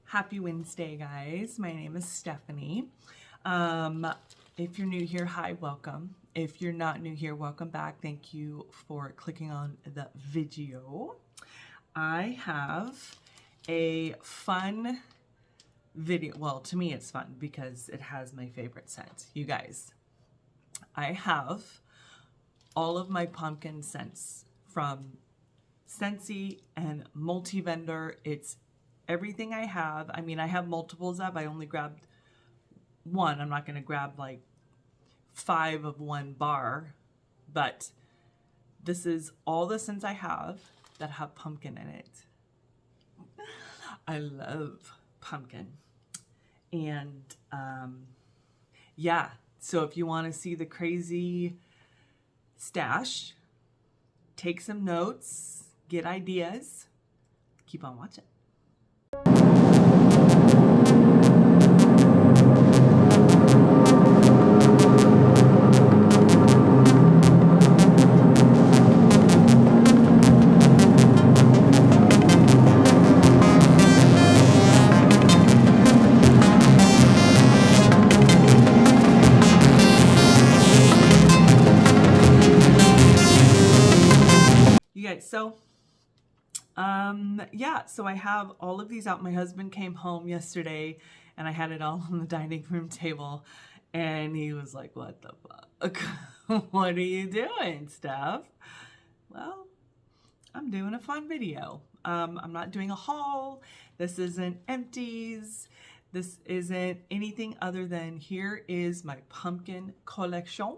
Happy Wednesday, guys. My name is Stephanie. If you're new here, hi, welcome. If you're not new here, welcome back. Thank you for clicking on the video. I have a fun video. Well, to me, it's fun because it has my favorite scent. You guys, I have all of my pumpkin scents from Scentsy and multi-vendor. It's everything I have. I mean, I have multiples of. I only grabbed one. I'm not going to grab like 5 of one bar, but this is all the scents I have that have pumpkin in it. I love pumpkin. And yeah, so if you want to see the crazy stash, take some notes, get ideas, keep on watching. So, yeah, so I have all of these out. My husband came home yesterday and I had it all on the dining room table and he was like, what the fuck? What are you doing, Steph? Well, I'm doing a fun video. I'm not doing a haul. This isn't empties. This isn't anything other than here is my pumpkin collection.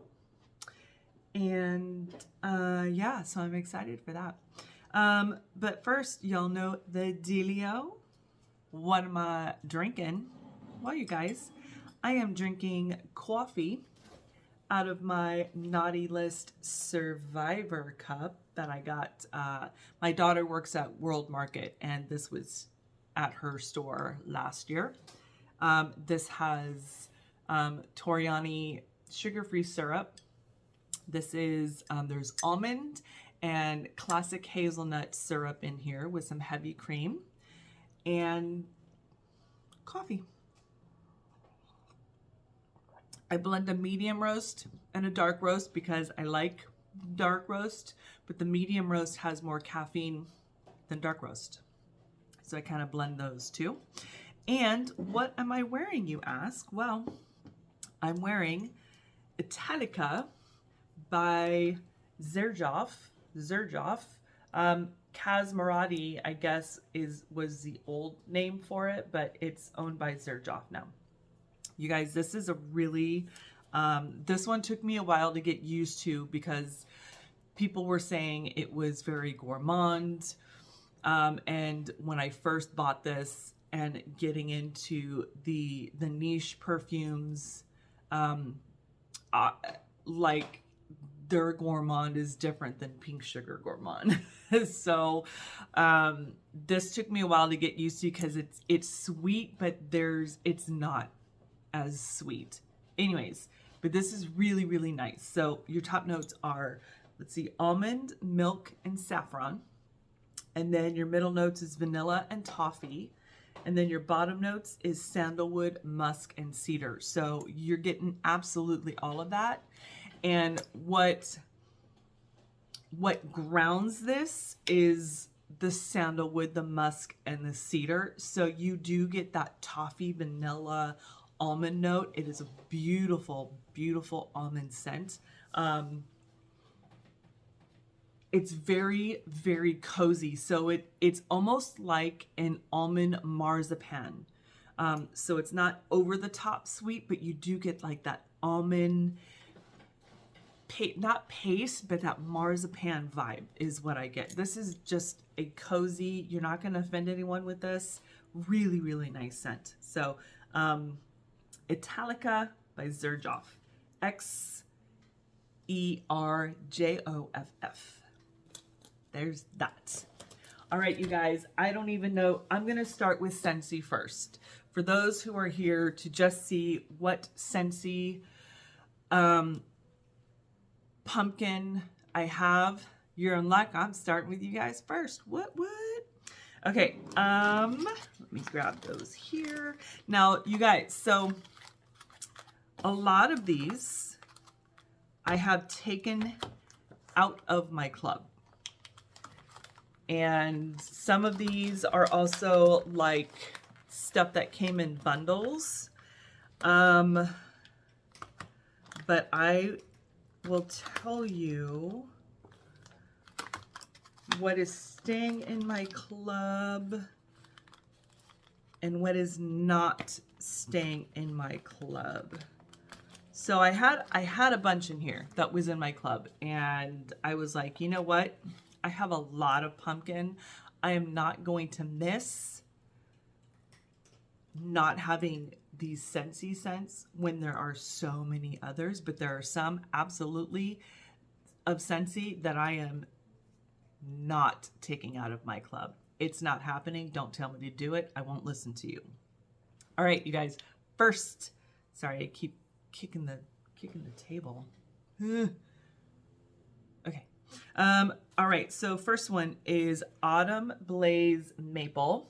And yeah, so I'm excited for that. But first, y'all know the dealio. What am I drinking? Well, you guys, I am drinking coffee out of my Naughty List Survivor cup that I got. My daughter works at World Market, and this was at her store last year. This has Toriani sugar-free syrup. This is, there's almond and classic hazelnut syrup in here with some heavy cream and coffee. I blend a medium roast and a dark roast because I like dark roast, but the medium roast has more caffeine than dark roast. So I kind of blend those two. And what am I wearing, you ask? Well, I'm wearing Italica by Xerjoff. Casmarati, I guess, was the old name for it, but it's owned by Xerjoff now. You guys, this is a really, this one took me a while to get used to because people were saying it was very gourmand. And when I first bought this and getting into the niche perfumes, like, their gourmand is different than pink sugar gourmand. So this took me a while to get used to because it's sweet, but it's not as sweet. Anyways, but this is really, really nice. So your top notes are, let's see, almond, milk, and saffron. And then your middle notes is vanilla and toffee. And then your bottom notes is sandalwood, musk, and cedar. So you're getting absolutely all of that. And what grounds this is the sandalwood, the musk, and the cedar. So you do get that toffee, vanilla, almond note. It is a beautiful, beautiful almond scent. It's very, very cozy. So it's almost like an almond marzipan. So it's not over the top sweet, but you do get like that almond, not paste, but that marzipan vibe is what I get. This is just a cozy, you're not going to offend anyone with this. Really, really nice scent. So, Italica by Xerjoff. Xerjoff. There's that. All right, you guys, I don't even know. I'm going to start with Scentsy first. For those who are here to just see what Scentsy pumpkin I have, you're in luck. I'm starting with you guys first. What? Okay, let me grab those here. Now, you guys, so a lot of these I have taken out of my club. And some of these are also like stuff that came in bundles. But I will tell you what is staying in my club and what is not staying in my club. So I had a bunch in here that was in my club, and I was like, you know what? I have a lot of pumpkin. I am not going to miss not having these Scentsy scents when there are so many others, but there are some absolutely of Scentsy that I am not taking out of my club. It's not happening. Don't tell me to do it. I won't listen to you. All right, you guys. First, sorry, I keep kicking the table. Okay. All right, so first one is Autumn Blaze Maple.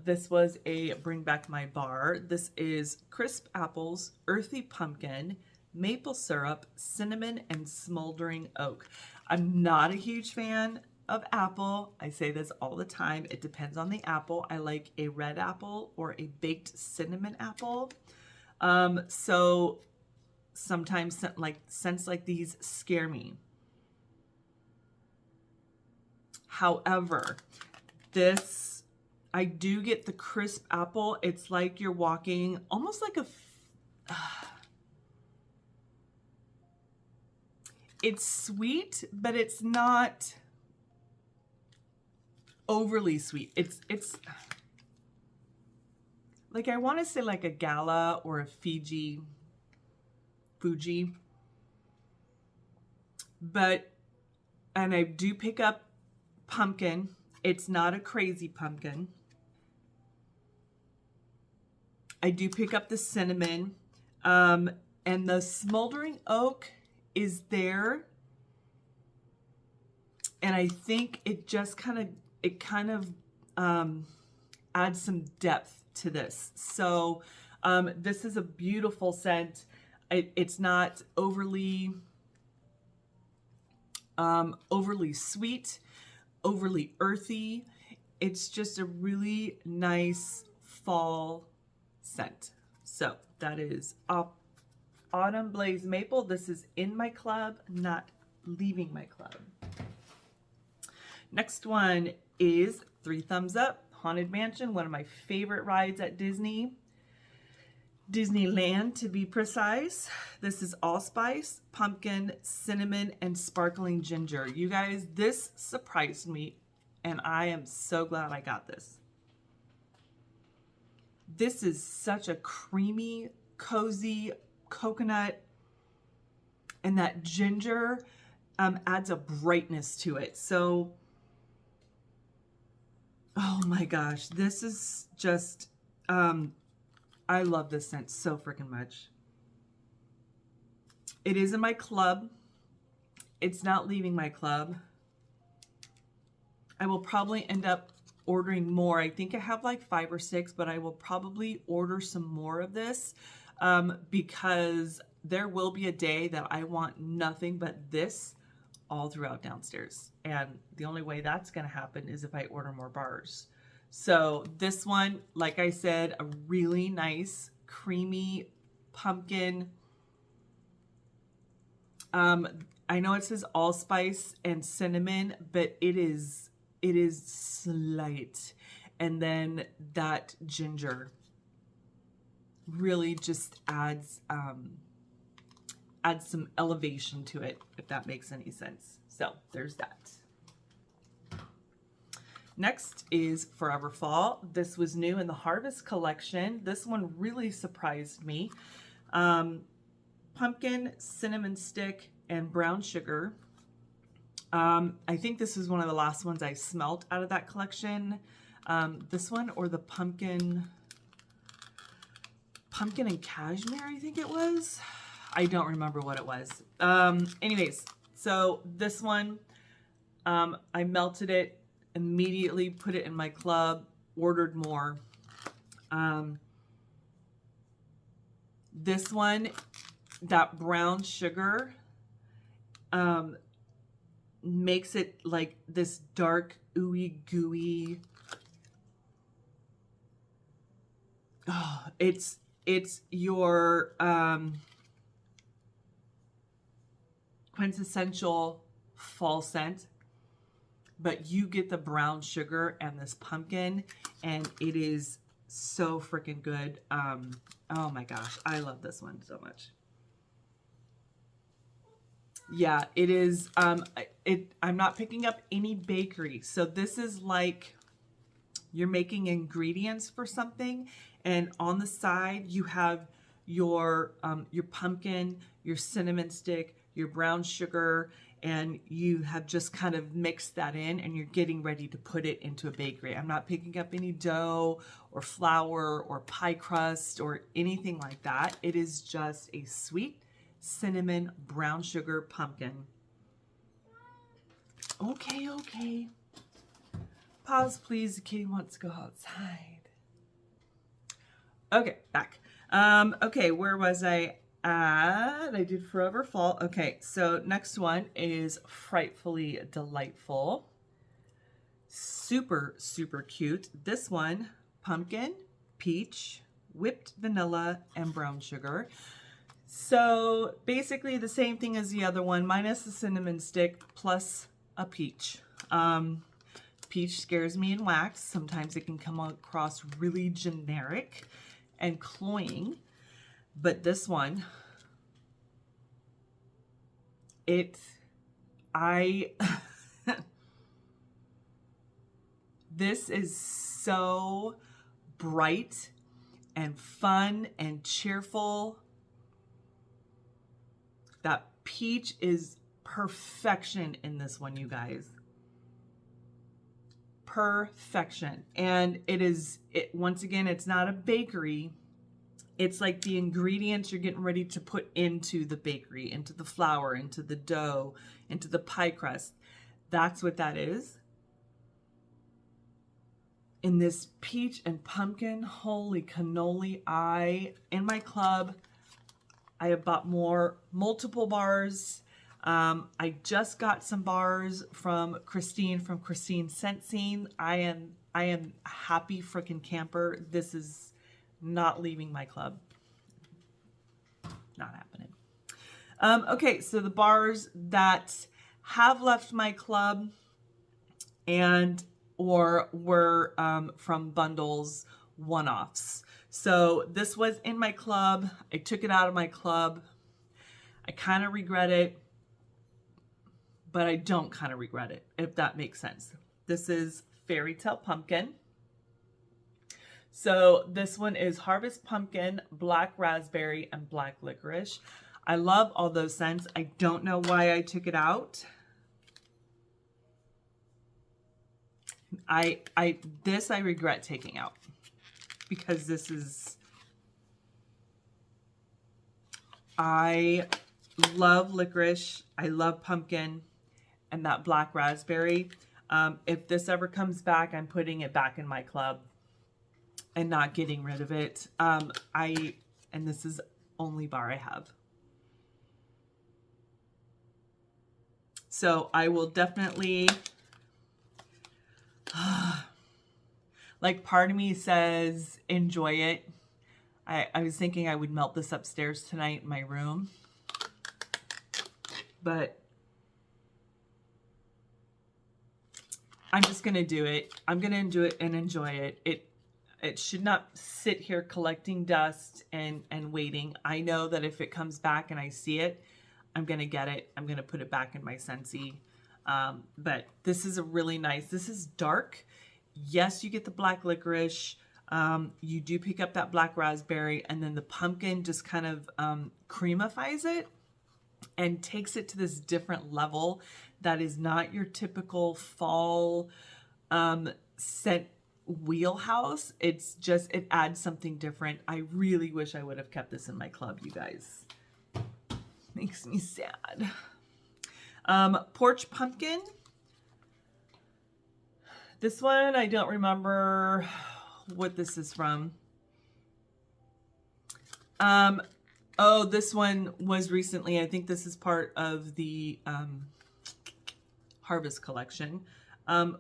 This was a Bring Back My Bar. This is crisp apples, earthy pumpkin, maple syrup, cinnamon, and smoldering oak. I'm not a huge fan of apple. I say this all the time. It depends on the apple. I like a red apple or a baked cinnamon apple. So sometimes scents like these scare me. However, this, I do get the crisp apple. It's like you're walking almost like a, it's sweet, but it's not overly sweet. It's like, I want to say like a Gala or a Fuji, but, and I do pick up pumpkin. It's not a crazy pumpkin. I do pick up the cinnamon, and the smoldering oak is there. And I think it just kind of adds some depth to this. So this is a beautiful scent. It's not overly sweet, overly earthy. It's just a really nice fall scent. So that is Autumn Blaze Maple. This is in my club, not leaving my club. Next one is 3 Thumbs Up Haunted Mansion, one of my favorite rides at Disneyland to be precise. This is allspice, pumpkin, cinnamon, and sparkling ginger. You guys, this surprised me, and I am so glad I got this. This is such a creamy, cozy coconut, and that ginger adds a brightness to it. So, oh my gosh, this is just, I love this scent so freaking much. It is in my club. It's not leaving my club. I will probably end up ordering more. I think I have like 5 or 6, but I will probably order some more of this because there will be a day that I want nothing but this all throughout downstairs. And the only way that's going to happen is if I order more bars. So this one, like I said, a really nice, creamy pumpkin. I know it says allspice and cinnamon, but it is slight. And then that ginger really just adds some elevation to it, if that makes any sense. So there's that. Next is Forever Fall. This was new in the Harvest collection. This one really surprised me. Pumpkin, cinnamon stick, and brown sugar. I think this is one of the last ones I smelt out of that collection. This one or the pumpkin and cashmere, I think it was. I don't remember what it was. Anyways, so this one, I melted it immediately put it in my club, ordered more. This one, that brown sugar, makes it like this dark, ooey gooey. Oh, it's your quintessential fall scent, but you get the brown sugar and this pumpkin, and it is so freaking good. Oh my gosh, I love this one so much. Yeah, it is. I'm not picking up any bakery, so this is like you're making ingredients for something, and on the side you have your pumpkin, your cinnamon stick, your brown sugar, and you have just kind of mixed that in, and you're getting ready to put it into a bakery. I'm not picking up any dough or flour or pie crust or anything like that. It is just a sweet cinnamon brown sugar pumpkin. Okay. Pause, please. The kitty wants to go outside. Okay, back. Okay, where was I at? I did Forever Fall. Okay, so next one is Frightfully Delightful. Super, super cute. This one, pumpkin, peach, whipped vanilla, and brown sugar. So basically the same thing as the other one, minus the cinnamon stick plus a peach. Peach scares me in wax. Sometimes it can come across really generic and cloying, but this one, this is so bright and fun and cheerful. That peach is perfection in this one, you guys. Perfection. And once again, it's not a bakery. It's like the ingredients you're getting ready to put into the bakery, into the flour, into the dough, into the pie crust. That's what that is. In this peach and pumpkin, holy cannoli, in my club, I have bought multiple bars. I just got some bars from Christine Scentsy. I am a happy freaking camper. This is not leaving my club. Not happening. Okay, so the bars that have left my club or were from bundles, one-offs. So this was in my club. I took it out of my club. I kind of regret it, but I don't kind of regret it, if that makes sense. This is Fairy Tale Pumpkin. So this one is Harvest Pumpkin, Black Raspberry, and Black Licorice. I love all those scents. I don't know why I took it out. I regret taking out, because this is, I love licorice, I love pumpkin, and that black raspberry. If this ever comes back, I'm putting it back in my club and not getting rid of it. And this is only bar I have. So I will definitely, like, part of me says enjoy it. I was thinking I would melt this upstairs tonight in my room, but I'm just gonna do it. I'm gonna do it and enjoy it. It should not sit here collecting dust and waiting. I know that if it comes back and I see it, I'm gonna get it. I'm gonna put it back in my Scentsy. But this is a really nice, this is dark. Yes, you get the black licorice. You do pick up that black raspberry, and then the pumpkin just kind of creamifies it and takes it to this different level that is not your typical fall scent wheelhouse. It's just, it adds something different. I really wish I would have kept this in my club, you guys. Makes me sad. Porch Pumpkin. This one, I don't remember what this is from. Oh, this one was recently. I think this is part of the Harvest collection.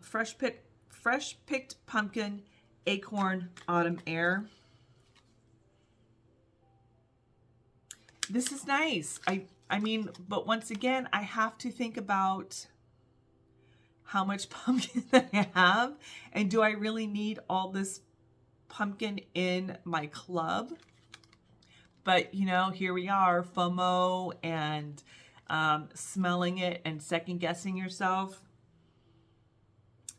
Fresh picked pumpkin, acorn, autumn air. This is nice. I mean, but once again, I have to think about how much pumpkin I have, and do I really need all this pumpkin in my club? But, you know, here we are, FOMO and smelling it and second guessing yourself.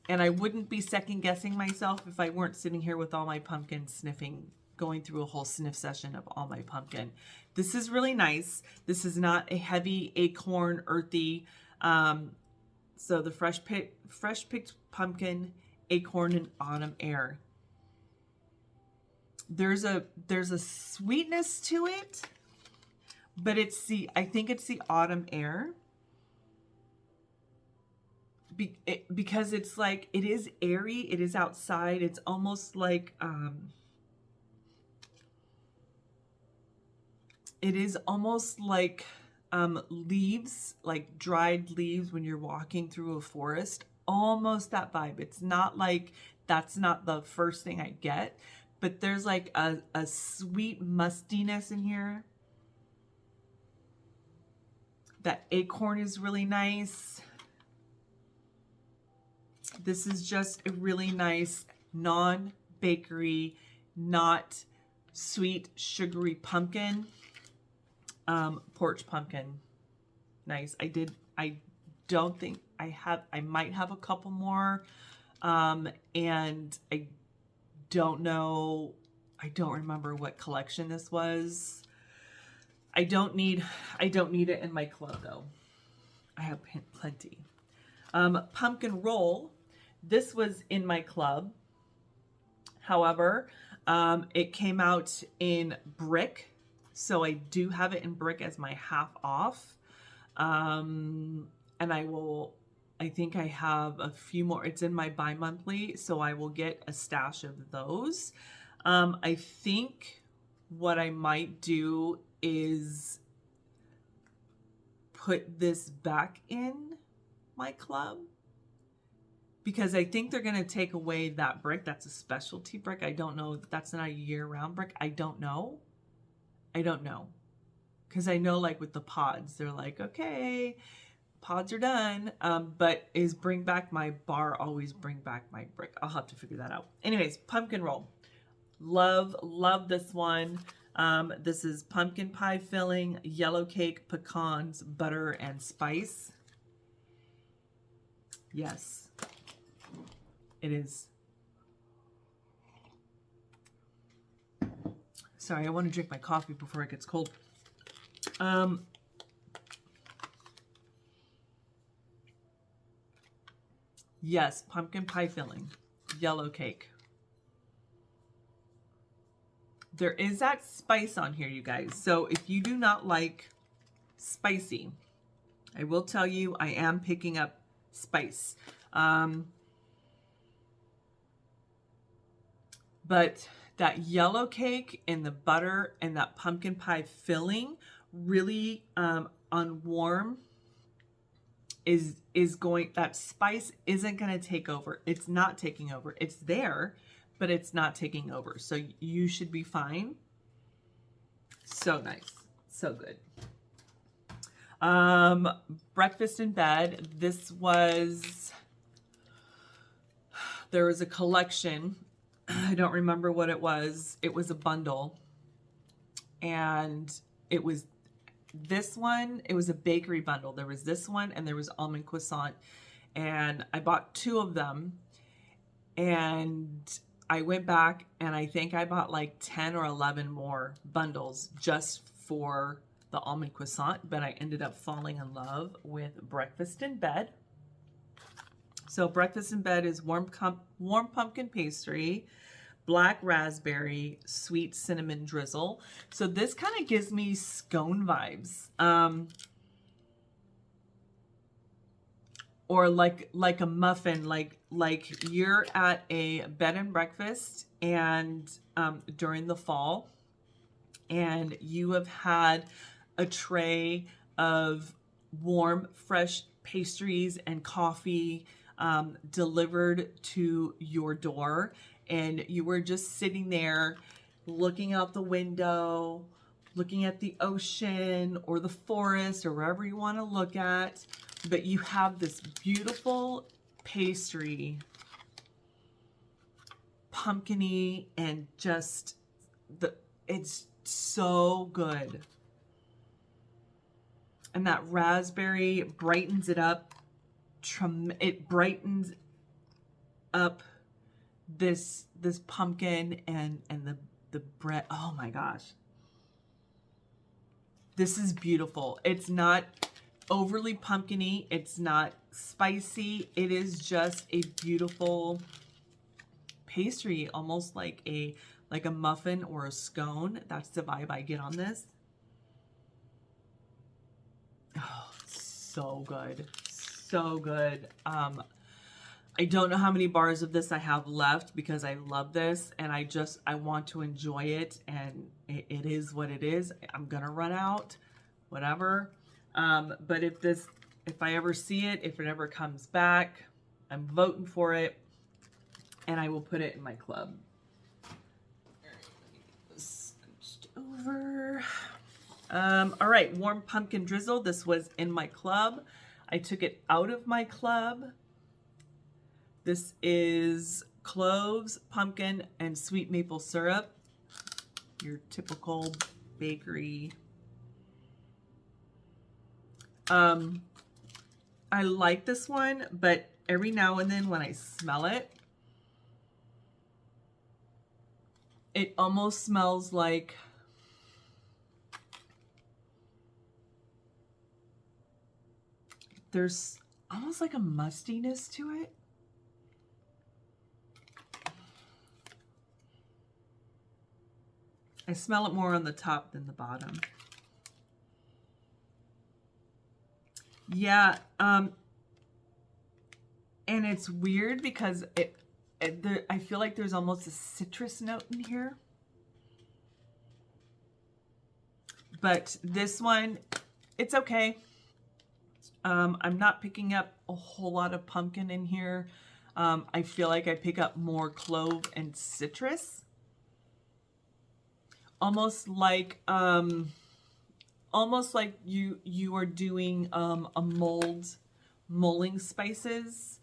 And I wouldn't be second guessing myself if I weren't sitting here with all my pumpkin sniffing, going through a whole sniff session of all my pumpkin. This is really nice. This is not a heavy acorn, earthy. So the fresh picked pumpkin, acorn, and autumn air. There's a sweetness to it, but I think it's the autumn air. Because it's like, it is airy, it is outside, it's almost like, it is almost like leaves, like dried leaves when you're walking through a forest, almost that vibe. It's not like, that's not the first thing I get, but there's like a sweet mustiness in here. That acorn is really nice. This is just a really nice non-bakery, not sweet, sugary pumpkin. Porch pumpkin. Nice. I don't think I might have a couple more. And I don't know. I don't remember what collection this was. I don't need it in my club though. I have plenty. Pumpkin roll. This was in my club. However, it came out in brick. So I do have it in brick as my half off. And I think I have a few more. It's in my bi-monthly, so I will get a stash of those. I think what I might do is put this back in my club, because I think they're going to take away that brick. That's a specialty brick. I don't know. That's not a year-round brick. I don't know. Because I know, like with the pods, they're like, okay, pods are done. But is bring back my bar always bring back my brick? I'll have to figure that out. Anyways, pumpkin roll. Love this one. This is pumpkin pie filling, yellow cake, pecans, butter, and spice. Yes, it is. Sorry, I want to drink my coffee before it gets cold. Yes, pumpkin pie filling, yellow cake. There is that spice on here, you guys. So if you do not like spicy, I will tell you, I am picking up spice. But that yellow cake and the butter and that pumpkin pie filling really on warm is going, that spice isn't going to take over. It's not taking over. It's there, but it's not taking over. So you should be fine. So nice. So good. Breakfast in bed. There was a collection. I don't remember what it was. It was a bundle. And it was this one. It was a bakery bundle. There was this one and there was almond croissant. And I bought 2 of them. And I went back and I think I bought like 10 or 11 more bundles just for the almond croissant. But I ended up falling in love with breakfast in bed. So breakfast in bed is warm pumpkin pastry, black raspberry, sweet cinnamon drizzle. So this kind of gives me scone vibes. or like a muffin, like you're at a bed and breakfast and during the fall, and you have had a tray of warm, fresh pastries and coffee delivered to your door, and you were just sitting there looking out the window, looking at the ocean or the forest or wherever you want to look at, but you have this beautiful pastry, pumpkin-y, and just it's so good. And that raspberry brightens it up. It brightens up this pumpkin and the bread. Oh my gosh. This is beautiful. It's not overly pumpkin-y. It's not spicy. It is just a beautiful pastry, almost like a muffin or a scone. That's the vibe I get on this. Oh, so good. So good. I don't know how many bars of this I have left because I love this and I want to enjoy it, and it is what it is. I'm gonna run out, whatever. But if I ever see it, if it ever comes back, I'm voting for it, and I will put it in my club. Over. All right, warm pumpkin drizzle. This was in my club. I took it out of my club. This is cloves, pumpkin, and sweet maple syrup. Your typical bakery. I like this one, but every now and then when I smell it, it almost smells like there's almost like a mustiness to it. I smell it more on the top than the bottom. Yeah, and it's weird because I feel like there's almost a citrus note in here. But this one, it's okay. I'm not picking up a whole lot of pumpkin in here. I feel like I pick up more clove and citrus. Almost like you are doing a mulling spices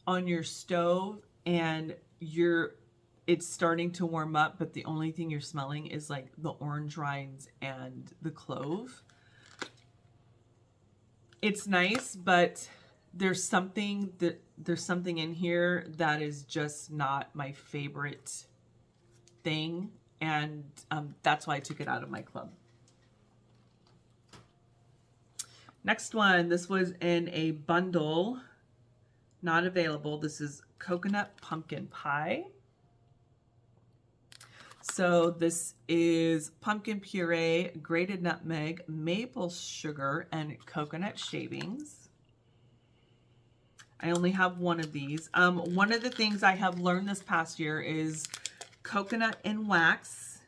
on your stove, and it's starting to warm up, but the only thing you're smelling is like the orange rinds and the clove. It's nice, but there's something in here that is just not my favorite thing, and that's why I took it out of my club. Next one, this was in a bundle, not available. This is coconut pumpkin pie. So this is pumpkin puree, grated nutmeg, maple sugar, and coconut shavings. I only have one of these. One of the things I have learned this past year is coconut and wax.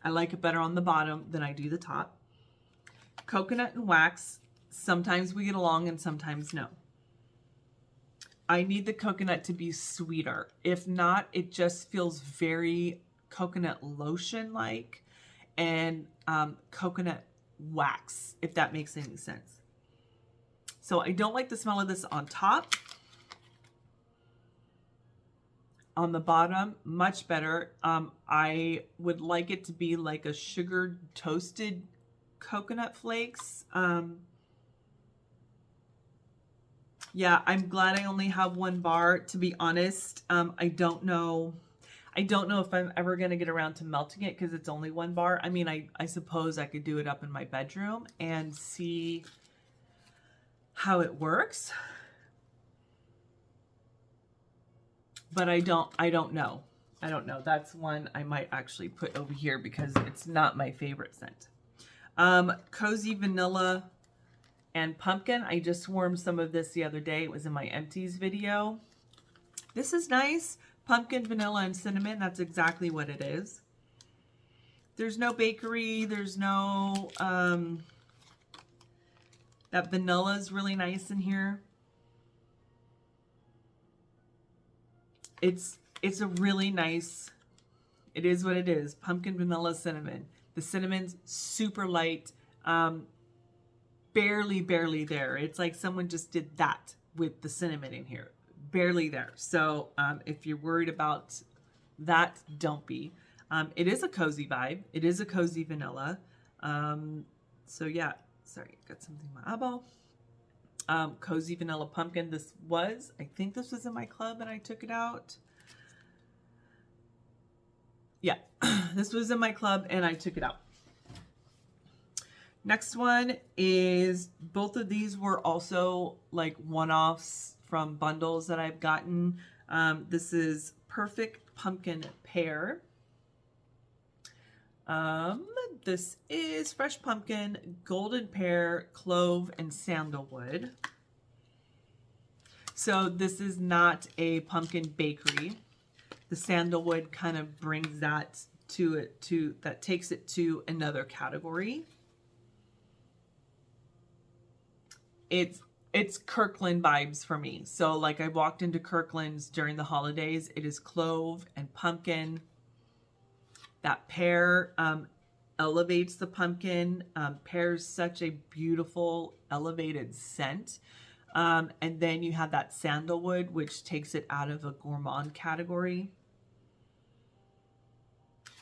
I like it better on the bottom than I do the top. Coconut and wax, sometimes we get along and sometimes no. I need the coconut to be sweeter. If not, it just feels very coconut lotion-like and coconut wax, if that makes any sense. So I don't like the smell of this on top. On the bottom, much better. I would like it to be like a sugar toasted coconut flakes. Yeah, I'm glad I only have one bar, to be honest. I don't know if I'm ever going to get around to melting it because it's only one bar. I mean, I suppose I could do it up in my bedroom and see how it works. But I don't know. I don't know. That's one I might actually put over here because it's not my favorite scent. Cozy Vanilla and pumpkin. I just swarmed some of this the other day. It was in my empties video. This is nice. Pumpkin, vanilla, and cinnamon. That's exactly what it is. There's no bakery. There's no, that vanilla is really nice in here. It's a really nice, it is what it is. Pumpkin, vanilla, cinnamon. The cinnamon's super light. Barely there. It's like someone just did that with the cinnamon in here. Barely there. So if you're worried about that, don't be. It is a cozy vibe. It is a cozy vanilla. So yeah, sorry, got something in my eyeball. Cozy vanilla pumpkin. I think this was in my club and I took it out. Yeah, this was in my club and I took it out. Next one is, both of these were also like one-offs from bundles that I've gotten. This is Perfect Pumpkin Pear. This is fresh pumpkin, golden pear, clove, and sandalwood. So this is not a pumpkin bakery. The sandalwood kind of brings that that takes it to another category. It's Kirkland vibes for me. So like I walked into Kirkland's during the holidays. It is clove and pumpkin. That pear elevates the pumpkin. Pear's such a beautiful elevated scent. And then you have that sandalwood, which takes it out of a gourmand category.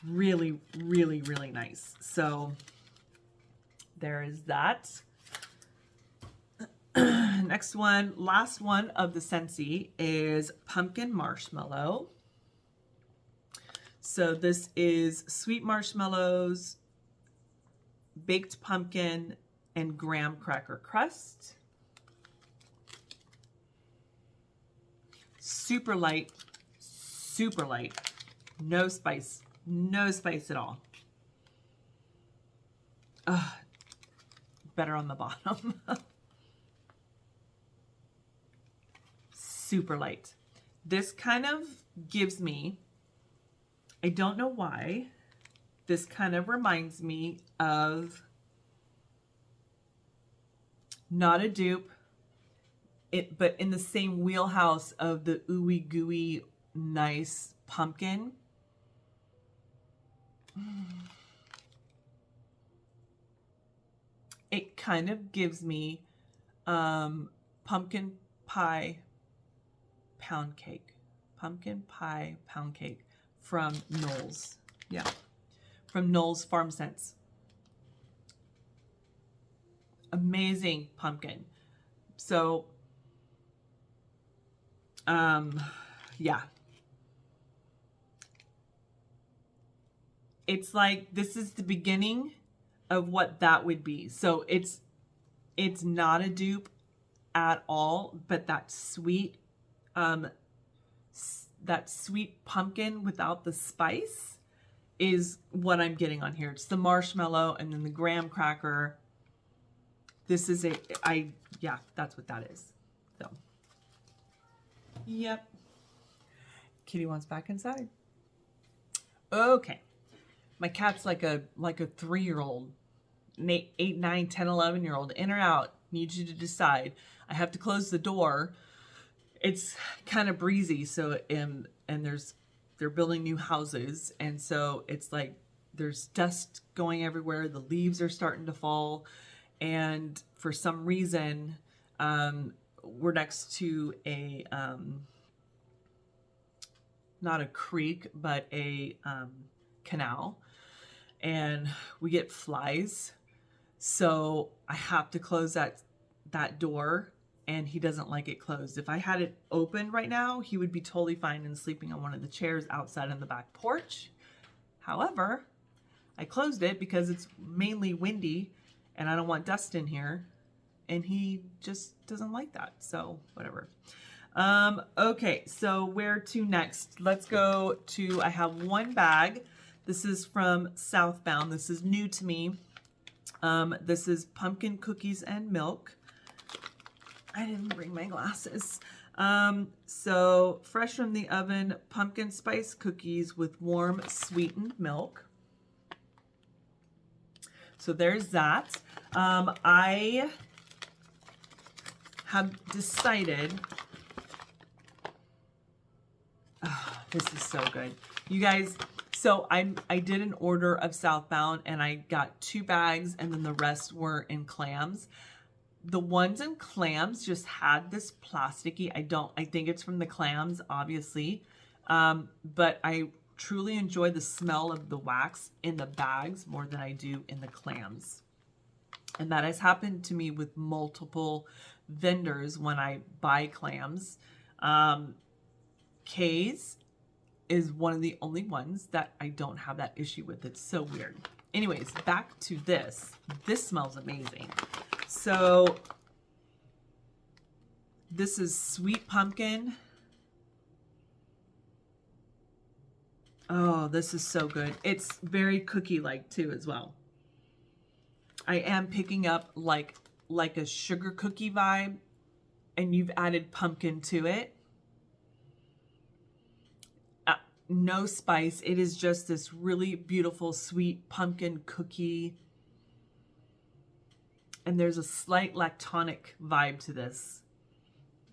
Really, really, really nice. So there is that. Next one, last one of the Scentsy is Pumpkin Marshmallow. So this is sweet marshmallows, baked pumpkin, and graham cracker crust. Super light, no spice at all. Better on the bottom. Super light. This kind of gives me, I don't know why, this kind of reminds me of, not a dupe, but in the same wheelhouse of the ooey gooey nice pumpkin. It kind of gives me pumpkin pie pound cake. Pumpkin pie pound cake from Nolles. Yeah, from Nolles Farm Scents. Amazing pumpkin. So, yeah. It's like, this is the beginning of what that would be. So it's not a dupe at all, but that sweet pumpkin without the spice is what I'm getting on here. It's the marshmallow and then the graham cracker. This is yeah, that's what that is. So, yep. Kitty wants back inside. Okay. My cat's like a 3-year-old, an 8, 9, 10, 11-year-old. In or out? Need you to decide. I have to close the door. It's kind of breezy, so and they're building new houses, and so it's like there's dust going everywhere. The leaves are starting to fall, and for some reason, we're next to a not a creek, but a canal, and we get flies, so I have to close that door. And he doesn't like it closed. If I had it open right now, he would be totally fine and sleeping on one of the chairs outside on the back porch. However, I closed it because it's mainly windy and I don't want dust in here. And he just doesn't like that. So whatever. Okay, so where to next? Let's go to, I have one bag. This is from Southbound. This is new to me. This is pumpkin cookies and milk. I didn't bring my glasses. So fresh from the oven, pumpkin spice cookies with warm sweetened milk. So there's that. I have decided, this is so good. You guys, so I did an order of Southbound and I got 2 bags and then the rest were in clams. The ones in clams just had this plasticky, I think it's from the clams, obviously. But I truly enjoy the smell of the wax in the bags more than I do in the clams. And that has happened to me with multiple vendors when I buy clams. Kay's is one of the only ones that I don't have that issue with. It's so weird. Anyways, back to this. This smells amazing. So this is sweet pumpkin. Oh, this is so good. It's very cookie-like too as well. I am picking up like a sugar cookie vibe, and you've added pumpkin to it. No spice. It is just this really beautiful sweet pumpkin cookie. And there's a slight lactonic vibe to this.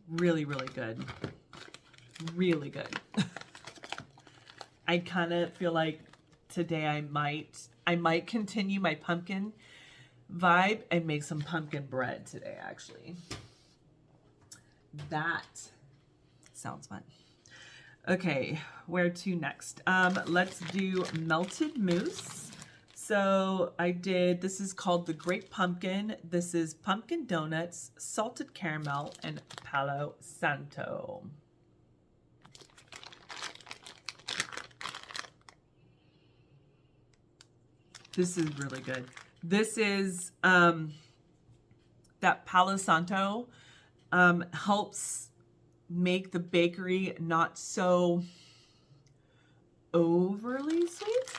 Really, really good. Really good. I kind of feel like today I might continue my pumpkin vibe and make some pumpkin bread today, actually. That sounds fun. Okay, where to next? Let's do melted mousse. So this is called the Great Pumpkin. This is pumpkin donuts, salted caramel, and Palo Santo. This is really good. This is, that Palo Santo helps make the bakery not so overly sweet.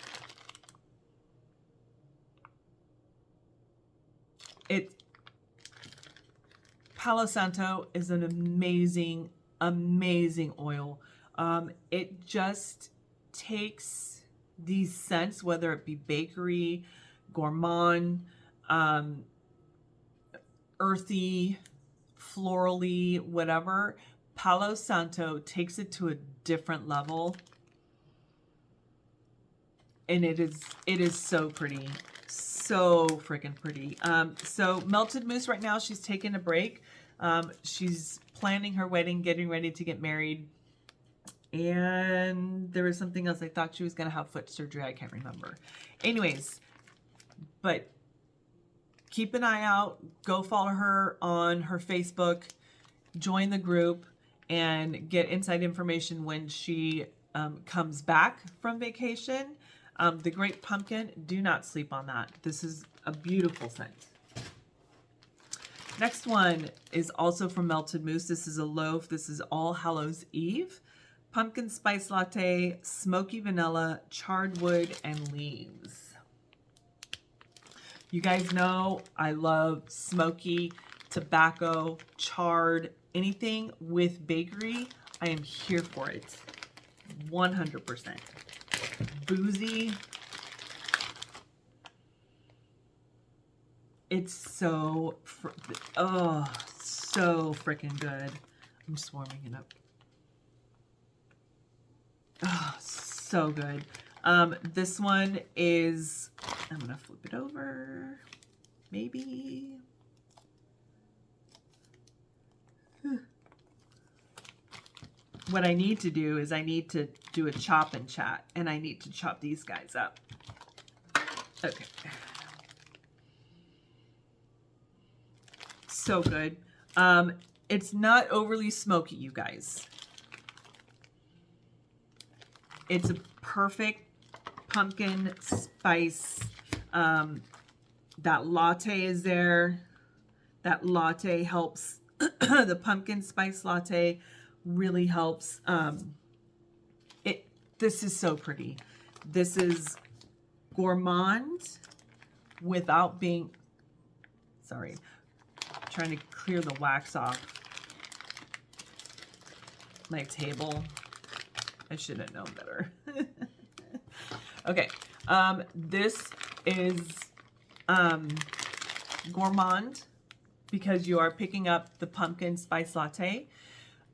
Palo Santo is an amazing, amazing oil. It just takes these scents, whether it be bakery, gourmand, earthy, florally, whatever. Palo Santo takes it to a different level, and it is so pretty, so freaking pretty. So melted mousse right now, she's taking a break. She's planning her wedding, getting ready to get married, and there was something else. I thought she was gonna have foot surgery. I can't remember. Anyways, but keep an eye out. Go follow her on her Facebook. Join the group and get inside information when she comes back from vacation. The Great Pumpkin, do not sleep on that. This is a beautiful scent. Next one is also from Melted Mousse. This is a loaf. This is All Hallows Eve. Pumpkin spice latte, smoky vanilla, charred wood, and leaves. You guys know I love smoky, tobacco, charred, anything with bakery. I am here for it. 100%. Boozy. It's so, so freaking good. I'm just warming it up. Oh, so good. This one is, I'm gonna flip it over, maybe. What I need to do is I need to do a chop and chat, and I need to chop these guys up. Okay. So good. It's not overly smoky, you guys. It's a perfect pumpkin spice. That latte is there. That latte helps. The pumpkin spice latte really helps. This is so pretty. This is gourmand without being, sorry, trying to clear the wax off my table. I should have known better. Okay, this is gourmand because you are picking up the pumpkin spice latte.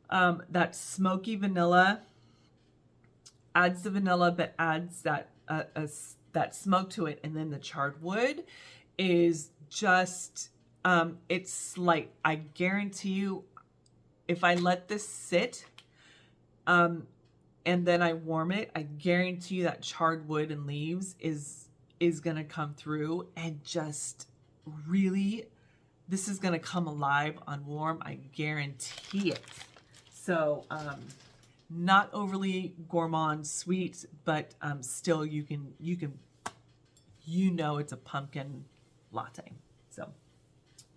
That smoky vanilla adds the vanilla, but adds that that smoke to it, and then the charred wood is just it's light. I guarantee you, if I let this sit and then I warm it, I guarantee you that charred wood and leaves is gonna come through and just really, this is gonna come alive on warm. I guarantee it. So not overly gourmand sweet, but still you know it's a pumpkin latte. So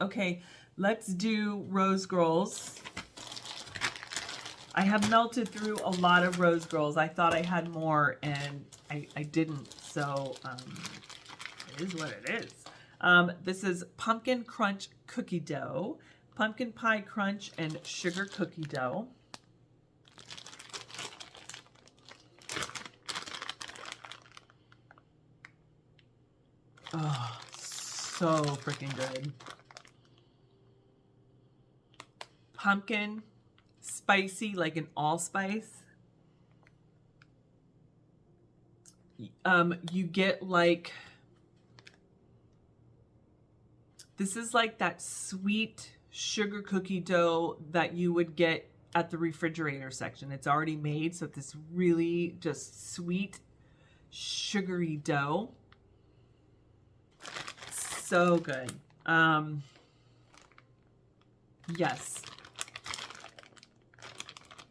okay, let's do Rose Girls. I have melted through a lot of Rose Girls. I thought I had more and I didn't, so it is what it is. This is Pumpkin Crunch Cookie Dough, Pumpkin Pie Crunch, and Sugar Cookie Dough. Oh, so freaking good. Pumpkin, spicy, like an allspice. You get like, this is like that sweet sugar cookie dough that you would get at the refrigerator section. It's already made, so this really just sweet, sugary dough. So good. Yes.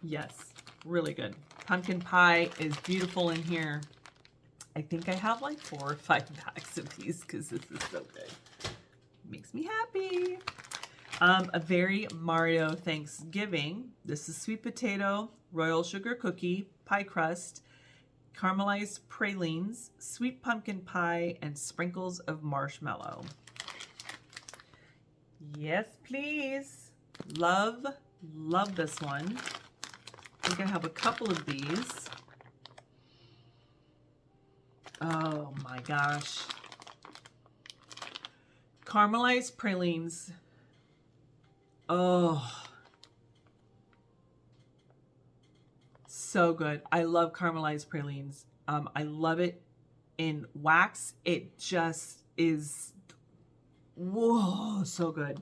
Yes, really good. Pumpkin pie is beautiful in here. I think I have like 4 or 5 packs of these because this is so good. Makes me happy. A very Mario Thanksgiving. This is sweet potato, royal sugar cookie, pie crust, caramelized pralines, sweet pumpkin pie, and sprinkles of marshmallow. Yes, please. Love, love this one. I think I have a couple of these. Oh my gosh. Caramelized pralines. Oh. So good. I love caramelized pralines. I love it in wax. It just is, whoa, so good.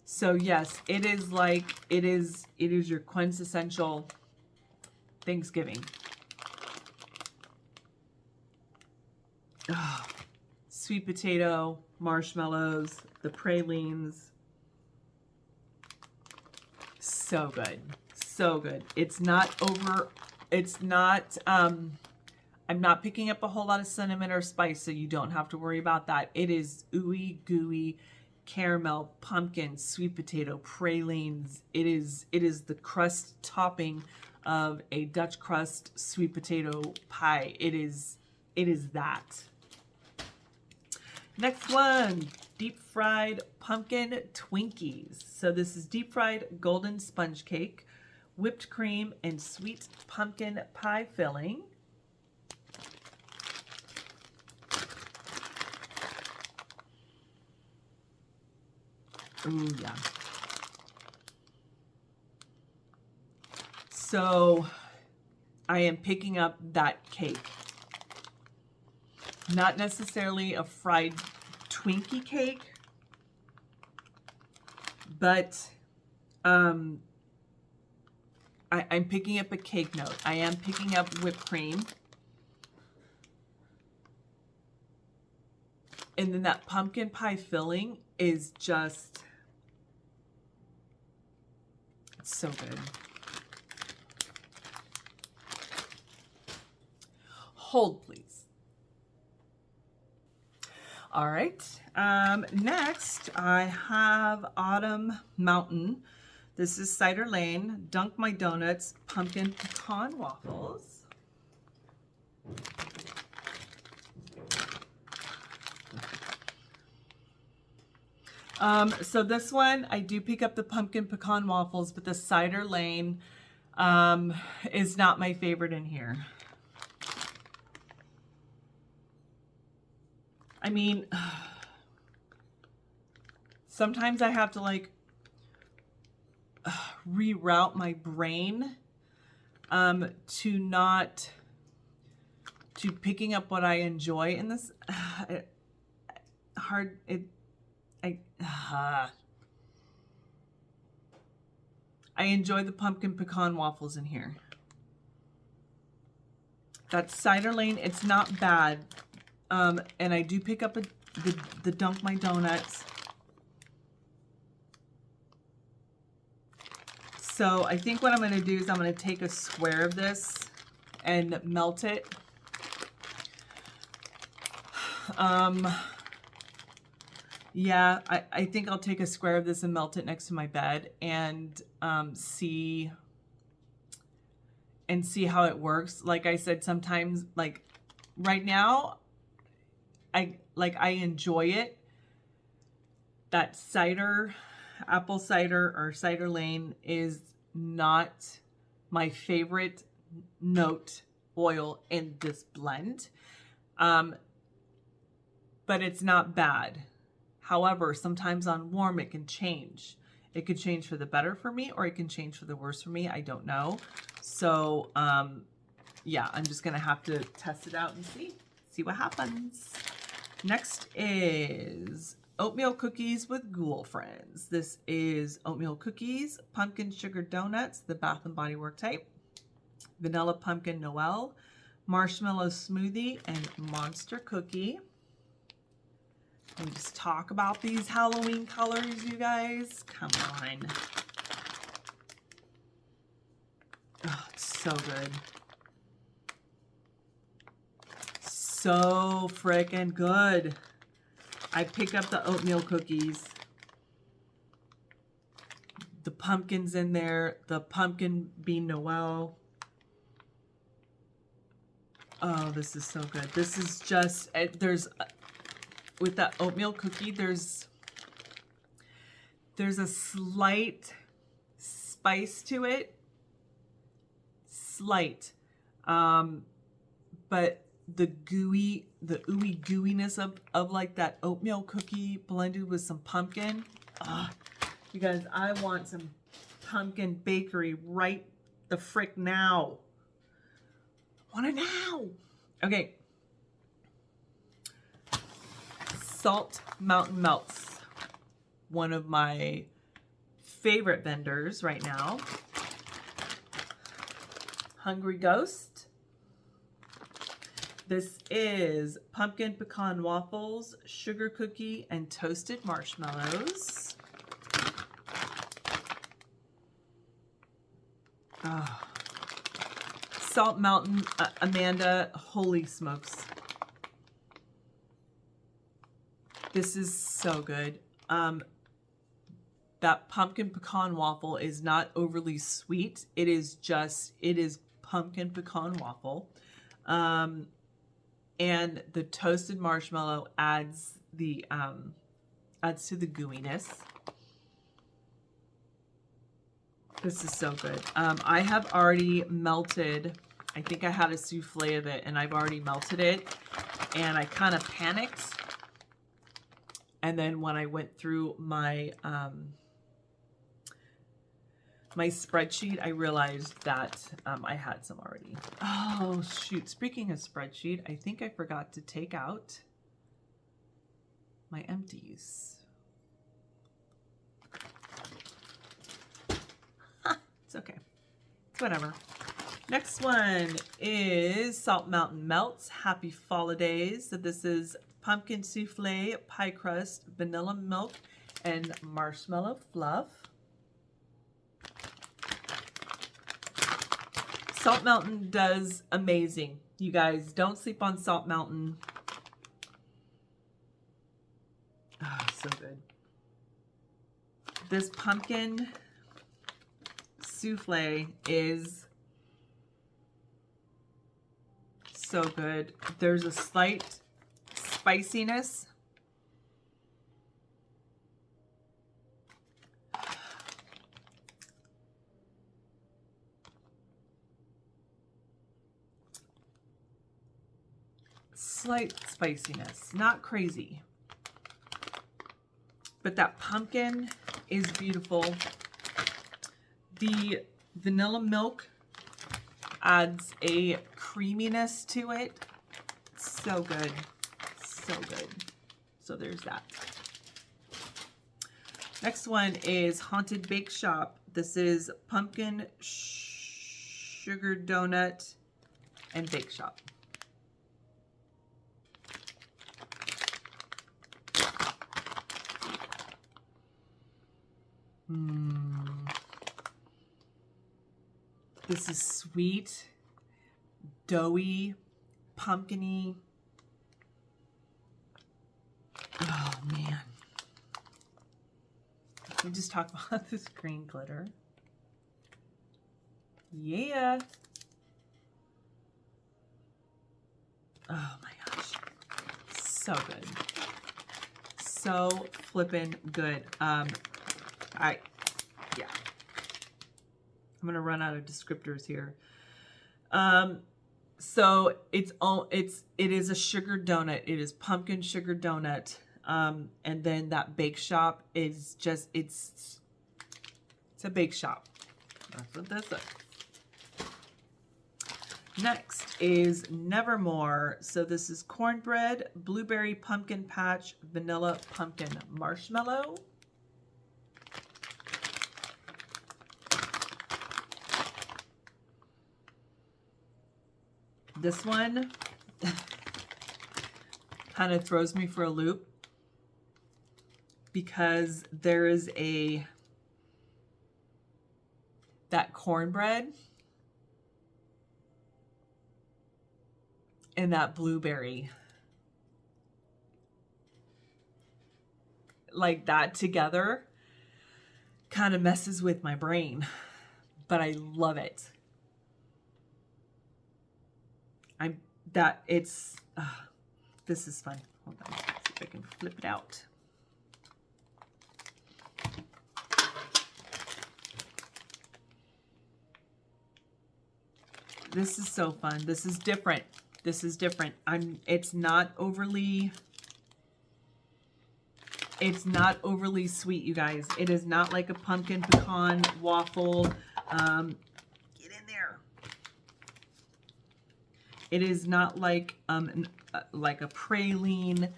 So yes, it is like, it is your quintessential Thanksgiving. Oh, sweet potato, marshmallows, the pralines. So good. So good. It's not over, it's not, I'm not picking up a whole lot of cinnamon or spice, so you don't have to worry about that. It is ooey gooey caramel, pumpkin, sweet potato, pralines. It is the crust topping of a Dutch crust sweet potato pie. It is that. Next one, deep fried pumpkin Twinkies. So this is deep fried golden sponge cake, whipped cream, and sweet pumpkin pie filling. Ooh, yeah. So I am picking up that cake. Not necessarily a fried Twinkie cake, but I'm picking up a cake note. I am picking up whipped cream. And then that pumpkin pie filling is just, it's so good. Hold, please. All right, next I have Autumn Mountain. This is Cider Lane, Dunk My Donuts, Pumpkin Pecan Waffles. So this one, I do pick up the pumpkin pecan waffles, but the cider lane is not my favorite in here. I mean, sometimes I have to like reroute my brain to picking up what I enjoy in this. I enjoy the pumpkin pecan waffles in here. That cider lane, it's not bad. And I do pick up the Dunk My Donuts. So I think what I'm going to do is I'm going to take a square of this and melt it. Yeah, I think I'll take a square of this and melt it next to my bed and see how it works. Like I said, sometimes, like right now, I enjoy it. That cider, apple cider or cider lane is not my favorite note oil in this blend. But it's not bad. However, sometimes on warm, it can change. It could change for the better for me, or it can change for the worse for me. I don't know. So, yeah, I'm just going to have to test it out and see what happens. Next is oatmeal cookies with ghoul friends. This is oatmeal cookies, pumpkin sugar donuts, the Bath & Body Works type, vanilla pumpkin Noel, marshmallow smoothie, and monster cookie. Let me just talk about these Halloween colors, you guys. Come on. Oh, it's so good. So freaking good. I pick up the oatmeal cookies. The pumpkin's in there. The pumpkin bean Noel. Oh, this is so good. This is just, with that oatmeal cookie, there's a slight spice to it. Slight. But the ooey gooiness of like that oatmeal cookie blended with some pumpkin. You guys, I want some pumpkin bakery right the frick now. I want it now. Okay. Salt Mountain Melts. One of my favorite vendors right now. Hungry Ghost. This is pumpkin pecan waffles, sugar cookie, and toasted marshmallows. Oh. Salt Mountain, Amanda, holy smokes. This is so good. That pumpkin pecan waffle is not overly sweet. It is pumpkin pecan waffle. And the toasted marshmallow adds to the gooiness. This is so good. I have already melted, I think I had a souffle of it, and I've already melted it, and I kind of panicked. And then when I went through my my spreadsheet, I realized that I had some already. Oh, shoot. Speaking of spreadsheet, I think I forgot to take out my empties. It's okay. It's whatever. Next one is Salt Mountain Melts Happy Holidays. So this is pumpkin souffle, pie crust, vanilla milk, and marshmallow fluff. Salt Mountain does amazing. You guys, don't sleep on Salt Mountain. Oh, so good. This pumpkin souffle is so good. There's a slight spiciness slight spiciness, not crazy. But that pumpkin is beautiful. The vanilla milk adds a creaminess to it. So good. So good. So there's that. Next one is Haunted Bake Shop. This is pumpkin sugar donut and bake shop. This is sweet, doughy, pumpkin-y. Oh man. We just talk about this green glitter. Yeah. Oh my gosh. So good. So flippin' good. Yeah. I'm gonna run out of descriptors here. So it is a sugar donut. It is pumpkin sugar donut. And then that bake shop is just, it's a bake shop. That's what this is. Next is Nevermore. So this is cornbread, blueberry pumpkin patch, vanilla pumpkin marshmallow. This one kind of throws me for a loop because there is that cornbread and that blueberry. Like that together kind of messes with my brain, but I love it. This is fun. Hold on, let's see if I can flip it out. This is so fun. This is different. This is different. It's not overly sweet, you guys. It is not like a pumpkin pecan waffle. Get in there. It is not like a praline,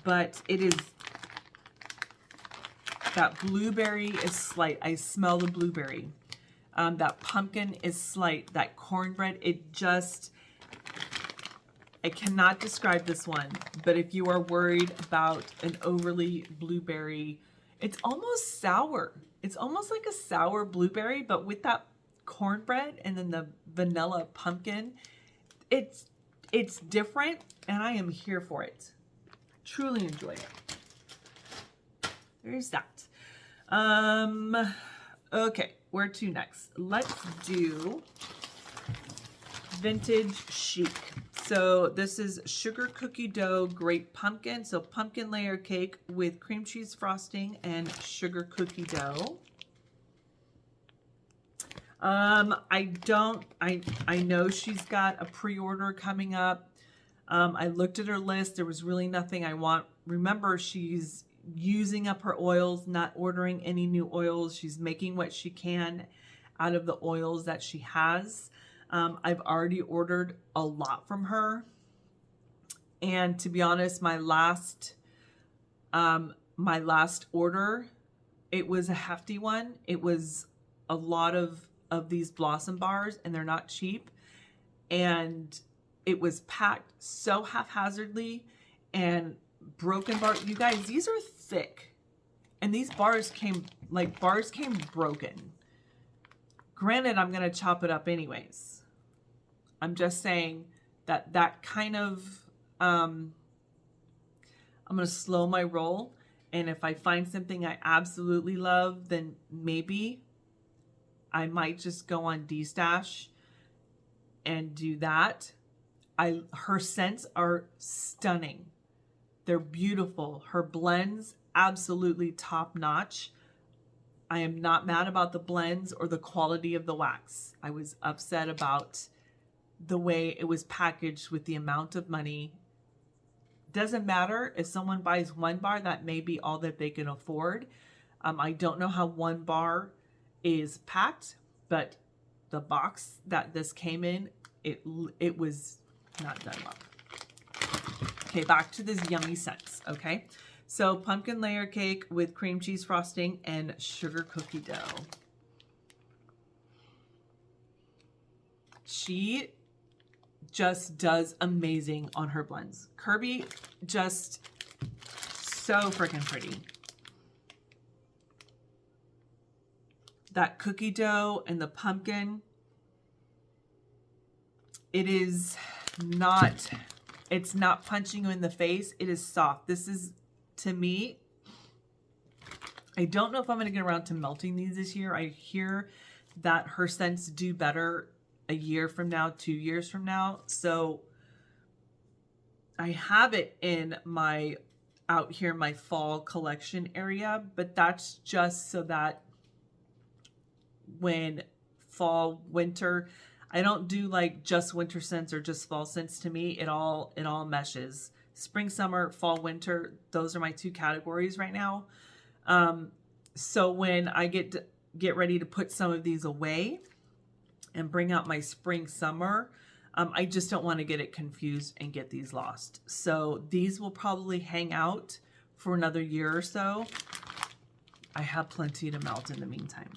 but it is, that blueberry is slight. I smell the blueberry. That pumpkin is slight. That cornbread, I cannot describe this one, but if you are worried about an overly blueberry, it's almost sour. It's almost like a sour blueberry, but with that cornbread and then the vanilla pumpkin, it's different, and I am here for it. Truly enjoy it. There's that. Okay, where to next? Let's do Vintage Chic. So this is sugar cookie dough grape pumpkin. So pumpkin layer cake with cream cheese frosting and sugar cookie dough. I know she's got a pre-order coming up. I looked at her list. There was really nothing I want. Remember, she's using up her oils, not ordering any new oils. She's making what she can out of the oils that she has. I've already ordered a lot from her. And to be honest, my last order, it was a hefty one. It was a lot of these blossom bars, and they're not cheap. And it was packed so haphazardly and broken bar. You guys, these are thick. And these bars came broken. Granted, I'm going to chop it up anyways. I'm just saying that kind of, I'm going to slow my roll. And if I find something I absolutely love, then maybe I might just go on D-Stash and do that. Her scents are stunning. They're beautiful. Her blends, absolutely top notch. I am not mad about the blends or the quality of the wax. I was upset about the way it was packaged with the amount of money. Doesn't matter if someone buys one bar, that may be all that they can afford. I don't know how one bar is packed, but the box that this came in, it was not done well. Okay, back to this yummy scents, okay? So pumpkin layer cake with cream cheese frosting and sugar cookie dough. She just does amazing on her blends. Kirby, just so freaking pretty. That cookie dough and the pumpkin, it's not punching you in the face. It is soft. This is, to me, I don't know if I'm going to get around to melting these this year. I hear that her scents do better a year from now, 2 years from now. So I have it in my, out here, my fall collection area, but that's just so that when fall, winter, I don't do like just winter scents or just fall scents. To me, it all meshes. Spring, summer, fall, winter, those are my 2 categories right now. So when I get ready to put some of these away and bring out my spring, summer, I just don't want to get it confused and get these lost. So these will probably hang out for another year or so. I have plenty to melt in the meantime.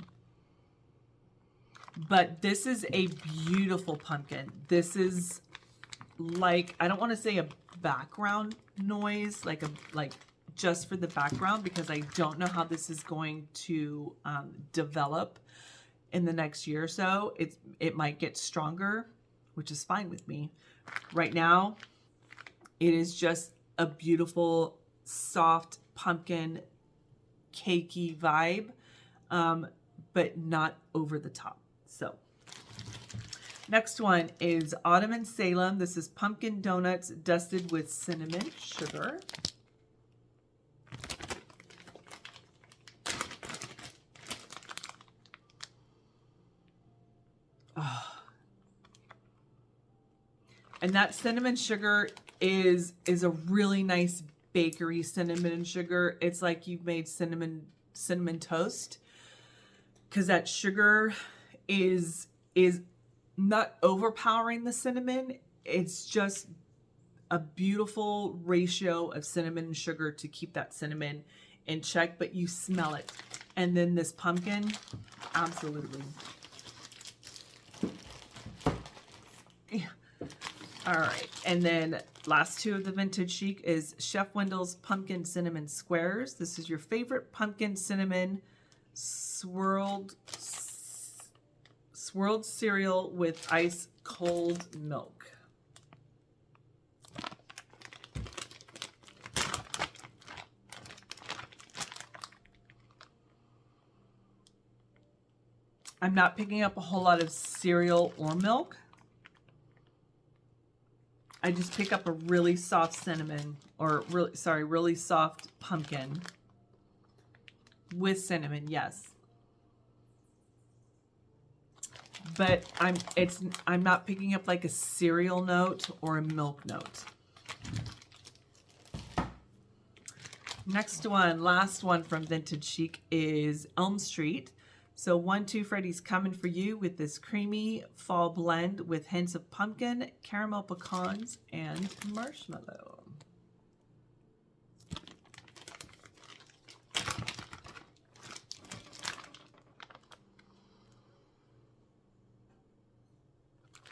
But this is a beautiful pumpkin. This is like, I don't want to say a background noise, like just for the background, because I don't know how this is going to develop in the next year or so. It might get stronger, which is fine with me. Right now, it is just a beautiful, soft pumpkin cakey vibe, but not over the top. So next one is Autumn in Salem. This is pumpkin donuts dusted with cinnamon sugar. Oh. And that cinnamon sugar is a really nice bakery cinnamon sugar. It's like you've made cinnamon toast, because that sugar is not overpowering the cinnamon. It's just a beautiful ratio of cinnamon and sugar to keep that cinnamon in check, but you smell it. And then this pumpkin, absolutely. Yeah. All right, and then last 2 of the vintage chic is Chef Wendell's Pumpkin Cinnamon Squares. This is your favorite pumpkin cinnamon swirled cereal with ice cold milk. I'm not picking up a whole lot of cereal or milk. I just pick up a really soft cinnamon, or really soft pumpkin with cinnamon, yes. But I'm not picking up like a cereal note or a milk note. Next one, last one from Vintage Chic is Elm Street. So 1, 2 Freddy's coming for you with this creamy fall blend with hints of pumpkin, caramel pecans, and marshmallow.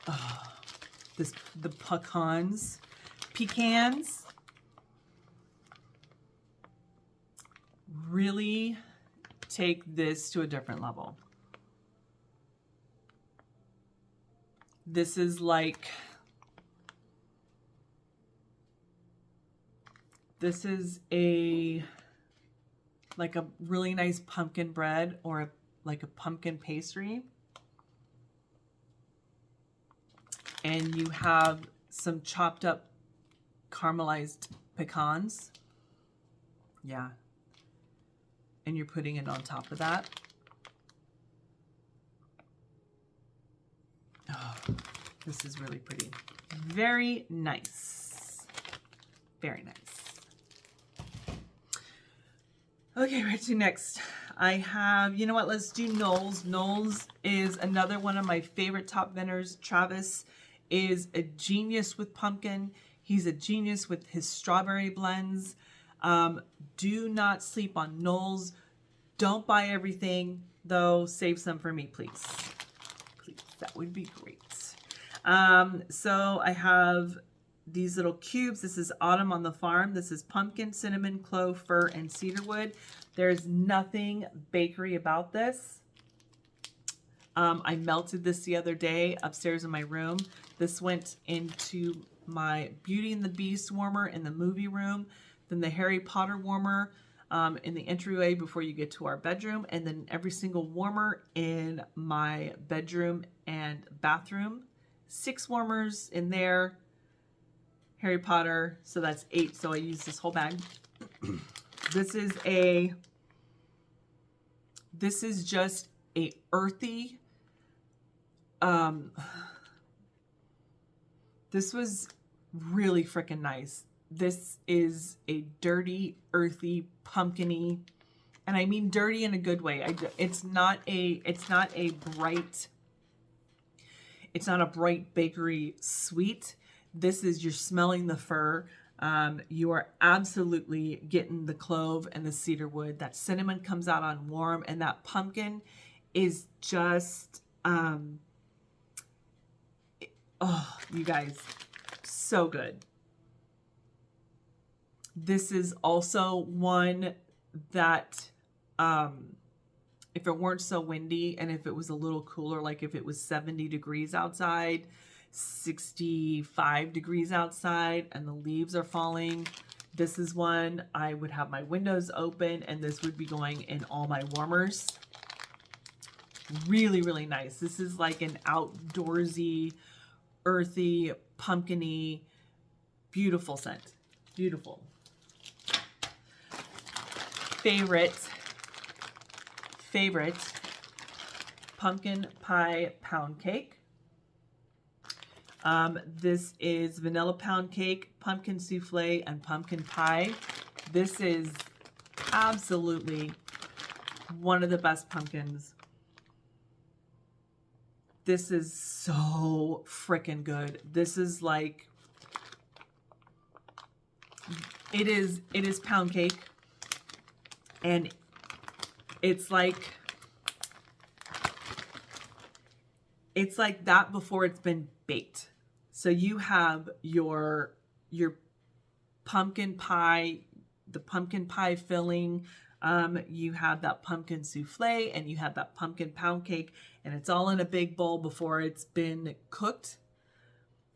Oh, the pecans really take this to a different level. This is like, this is like a really nice pumpkin bread, or like a pumpkin pastry. And you have some chopped up caramelized pecans. Yeah. And you're putting it on top of that. Oh, This is really pretty. Very nice. Very nice. Okay, right to next. I have, you know what, let's do Nolles. Nolles is another one of my favorite top vendors. Travis is a genius with pumpkin. He's a genius with his strawberry blends. Do not sleep on Nolles. Don't buy everything, though. Save some for me, please. Please, that would be great. So I have these little cubes. This is Autumn on the Farm. This is pumpkin, cinnamon, clove, fir, and cedarwood. There's nothing bakery about this. I melted this the other day upstairs in my room. This went into my Beauty and the Beast warmer in the movie room, then the Harry Potter warmer in the entryway before you get to our bedroom, and then every single warmer in my bedroom and bathroom. 6 warmers in there. Harry Potter, so that's 8. So I use this whole bag. This is just a earthy. This was really freaking nice. This is a dirty, earthy, pumpkin-y, and I mean dirty in a good way. It's not a bright bakery sweet. This is, you're smelling the fir. You are absolutely getting the clove and the cedarwood. That cinnamon comes out on warm, and that pumpkin is just, oh, you guys, so good. This is also one that, if it weren't so windy and if it was a little cooler, like if it was 70 degrees outside, 65 degrees outside, and the leaves are falling, this is one I would have my windows open, and this would be going in all my warmers. Really, really nice. This is like an outdoorsy, earthy, pumpkin-y, beautiful scent. Beautiful. Favorite pumpkin pie pound cake. This is vanilla pound cake, pumpkin souffle, and pumpkin pie. This is absolutely one of the best pumpkins. This is so freaking good. This is like, it is pound cake, and it's like that before it's been baked. So you have your pumpkin pie, the pumpkin pie filling, you have that pumpkin souffle, and you have that pumpkin pound cake, and it's all in a big bowl before it's been cooked.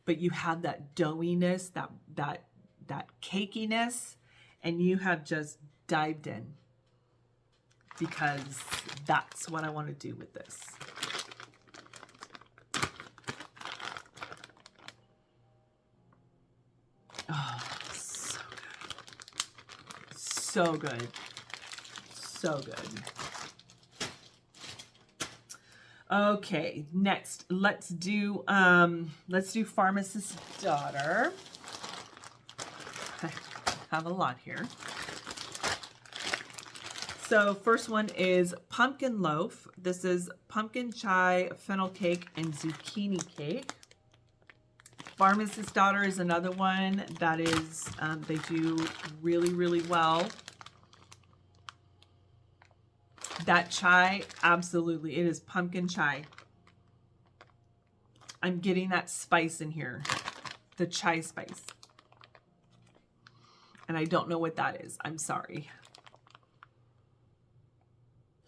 But you have that doughiness, that cakiness, and you have just dived in, because that's what I want to do with this. Oh, so good. So good. So good. Okay, next let's do Pharmacist's Daughter. I have a lot here. So first one is pumpkin loaf. This is pumpkin chai, fennel cake, and zucchini cake. Pharmacist's Daughter is another one that is, they do really, really well. That chai, absolutely, it is pumpkin chai. I'm getting that spice in here, the chai spice. And I don't know what that is. I'm sorry.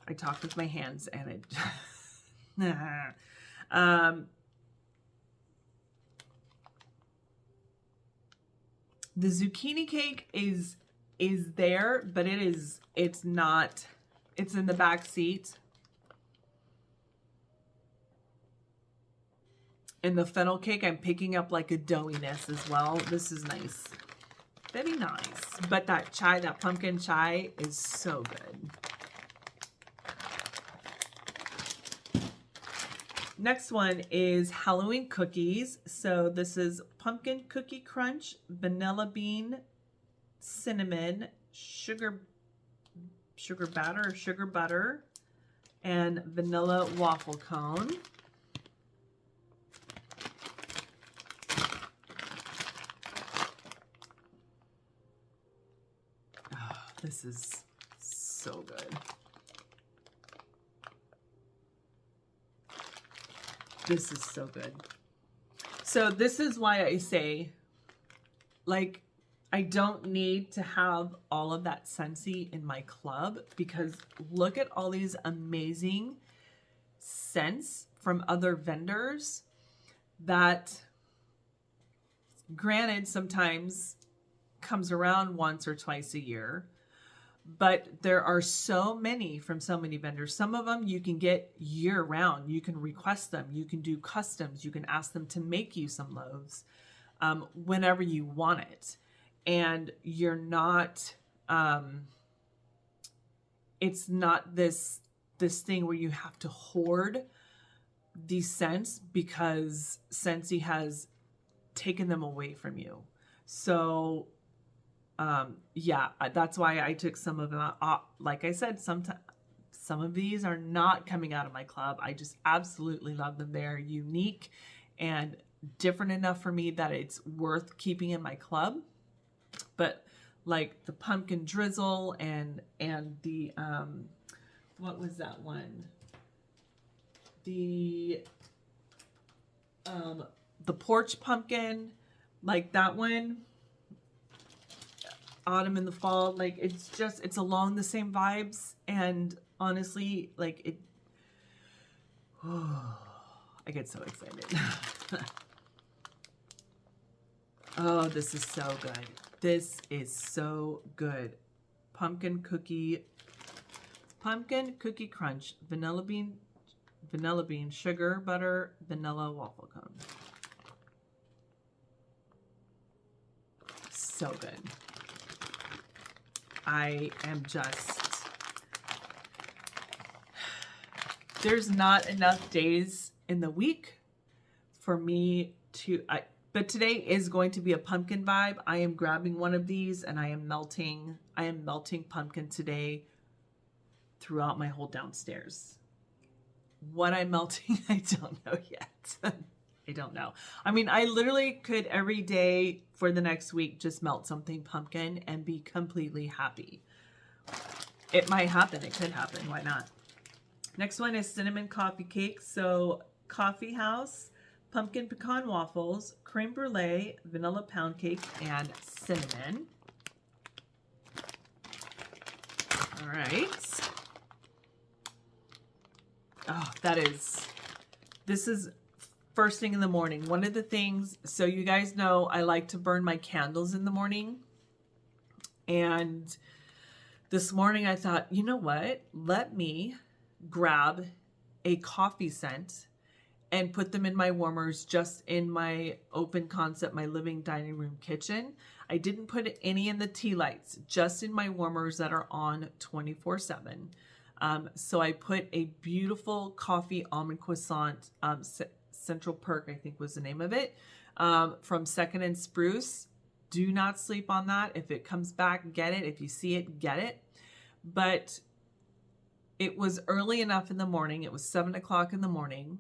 I talked with my hands and it... The zucchini cake is there, but it's not, it's in the back seat. And the fennel cake, I'm picking up like a doughiness as well. This is nice. Very nice. But that chai, that pumpkin chai is so good. Next one is Halloween cookies. So this is pumpkin cookie crunch, vanilla bean, cinnamon, sugar batter or sugar butter, and vanilla waffle cone. Oh, this is so good. This is so good. So this is why I say, like, I don't need to have all of that Scentsy in my club, because look at all these amazing scents from other vendors that, granted, sometimes comes around once or twice a year. But there are so many from so many vendors. Some of them you can get year round. You can request them. You can do customs. You can ask them to make you some loaves whenever you want it. And you're not, it's not this thing where you have to hoard these scents because Scentsy has taken them away from you. So yeah, that's why I took some of them out. Like I said, some of these are not coming out of my club. I just absolutely love them. They're unique and different enough for me that it's worth keeping in my club. But like the pumpkin drizzle and the what was that one? The porch pumpkin, like that one. Autumn and the fall, like it's along the same vibes, and honestly, like it, oh, I get so excited. Oh, this is so good. This is so good. Pumpkin cookie crunch, vanilla bean, sugar butter, vanilla waffle cone. So good. I am just, there's not enough days in the week for me to, but today is going to be a pumpkin vibe. I am grabbing one of these and I am melting pumpkin today throughout my whole downstairs. What I'm melting, I don't know yet. I don't know. I mean, I literally could every day for the next week just melt something pumpkin and be completely happy. It might happen. It could happen. Why not? Next one is cinnamon coffee cake. So coffee house, pumpkin pecan waffles, creme brulee, vanilla pound cake, and cinnamon. All right. Oh, this is first thing in the morning. One of the things, so you guys know I like to burn my candles in the morning. And this morning I thought, you know what? Let me grab a coffee scent and put them in my warmers just in my open concept, my living dining room kitchen. I didn't put any in the tea lights, just in my warmers that are on 24/7. So I put a beautiful coffee almond croissant, Central Perk, I think was the name of it, from Second and Spruce. Do not sleep on that. If it comes back, get it. If you see it, get it. But it was early enough in the morning. It was 7 o'clock in the morning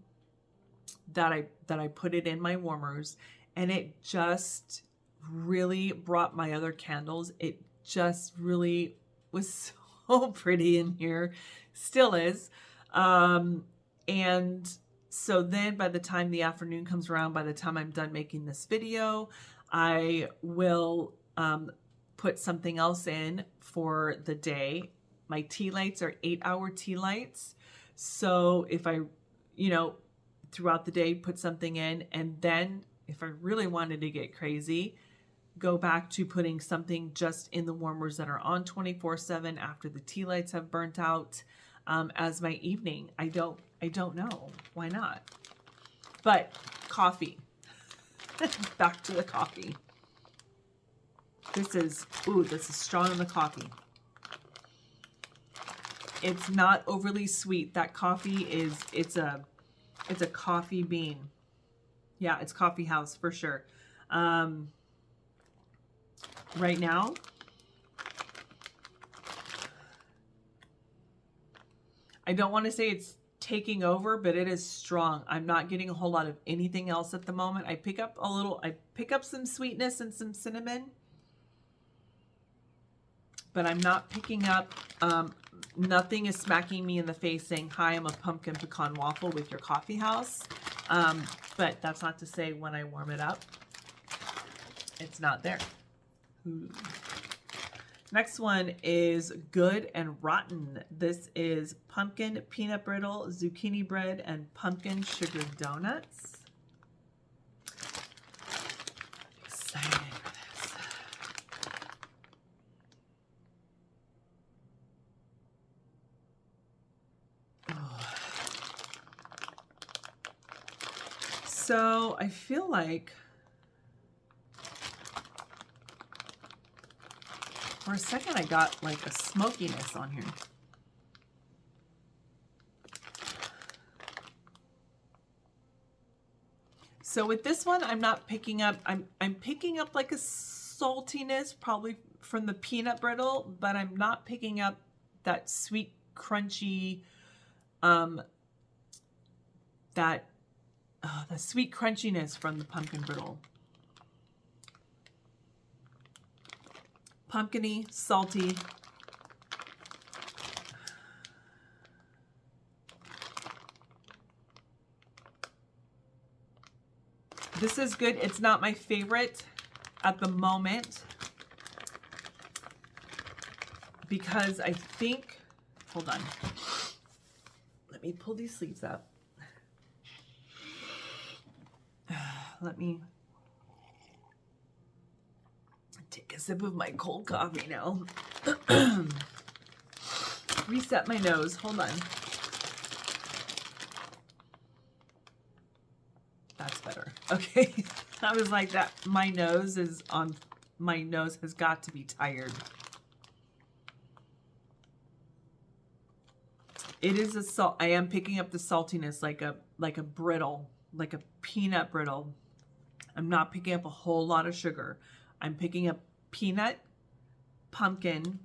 that I put it in my warmers, and it just really brought my other candles. It just really was so pretty in here. Still is. And so then by the time the afternoon comes around, by the time I'm done making this video, I will put something else in for the day. My tea lights are 8-hour tea lights. So if I, throughout the day, put something in, and then if I really wanted to get crazy, go back to putting something just in the warmers that are on 24/7 after the tea lights have burnt out as my evening. I don't know. Why not? But coffee. Back to the coffee. This is strong in the coffee. It's not overly sweet. That coffee it's a It's a coffee bean. Yeah, it's coffee house for sure. Right now, I don't want to say it's taking over, but it is strong. I'm not getting a whole lot of anything else at the moment. I pick up some sweetness and some cinnamon, but I'm not picking up, nothing is smacking me in the face saying, hi, I'm a pumpkin pecan waffle with your coffee house. But that's not to say when I warm it up, it's not there. Ooh. Next one is Good and Rotten. This is pumpkin peanut brittle, zucchini bread, and pumpkin sugar donuts. I'm excited for this. Oh. So I feel like for a second, I got like a smokiness on here. So with this one, I'm not picking up, I'm picking up like a saltiness probably from the peanut brittle, but I'm not picking up that sweet, crunchy, the sweet crunchiness from the pumpkin brittle. Pumpkiny, salty. This is good. It's not my favorite at the moment because I think, hold on. Let me pull these sleeves up. Let me take a sip of my cold coffee now. Reset my nose. Hold on. That's better. Okay. I was like that. My nose has got to be tired. It is a salt. I am picking up the saltiness like a brittle, like a peanut brittle. I'm not picking up a whole lot of sugar. I'm picking up peanut, pumpkin.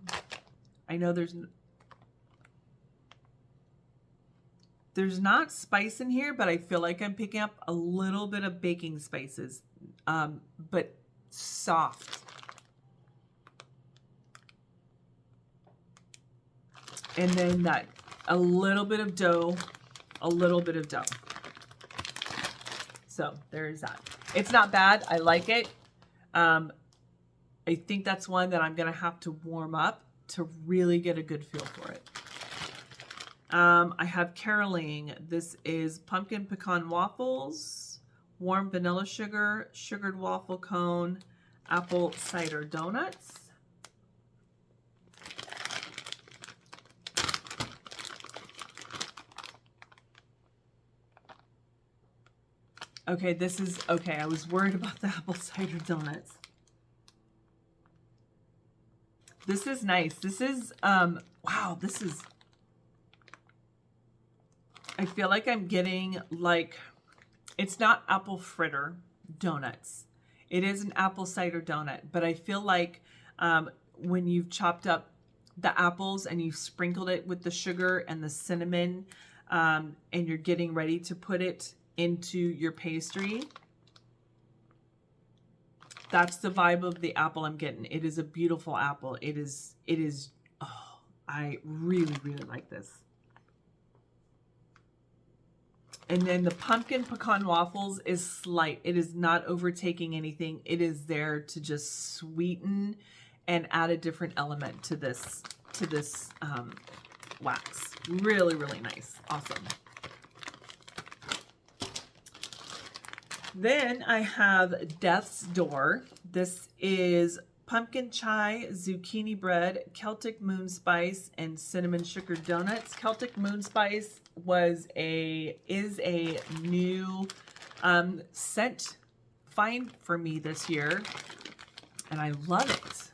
I know there's not spice in here, but I feel like I'm picking up a little bit of baking spices, but soft. And then a little bit of dough, So there's that. It's not bad. I like it. I think that's one that I'm going to have to warm up to really get a good feel for it. I have caroling. This is pumpkin pecan waffles, warm vanilla sugar, sugared waffle cone, apple cider donuts. Okay, this is, okay, I was worried about the apple cider donuts. This is nice. This is, wow, this is, I feel like I'm getting like, it's not apple fritter donuts. It is an apple cider donut, but I feel like when you've chopped up the apples and you've sprinkled it with the sugar and the cinnamon, and you're getting ready to put it into your pastry, that's the vibe of the apple I'm getting. It is a beautiful apple. It is, oh, I really, really like this. And then the pumpkin pecan waffles is slight. It is not overtaking anything. It is there to just sweeten and add a different element to this wax. Really, really nice. Awesome. Then I have Death's Door. This is pumpkin chai, zucchini bread, Celtic moon spice, and cinnamon sugar donuts. Celtic moon spice is a new scent find for me this year, and I love it.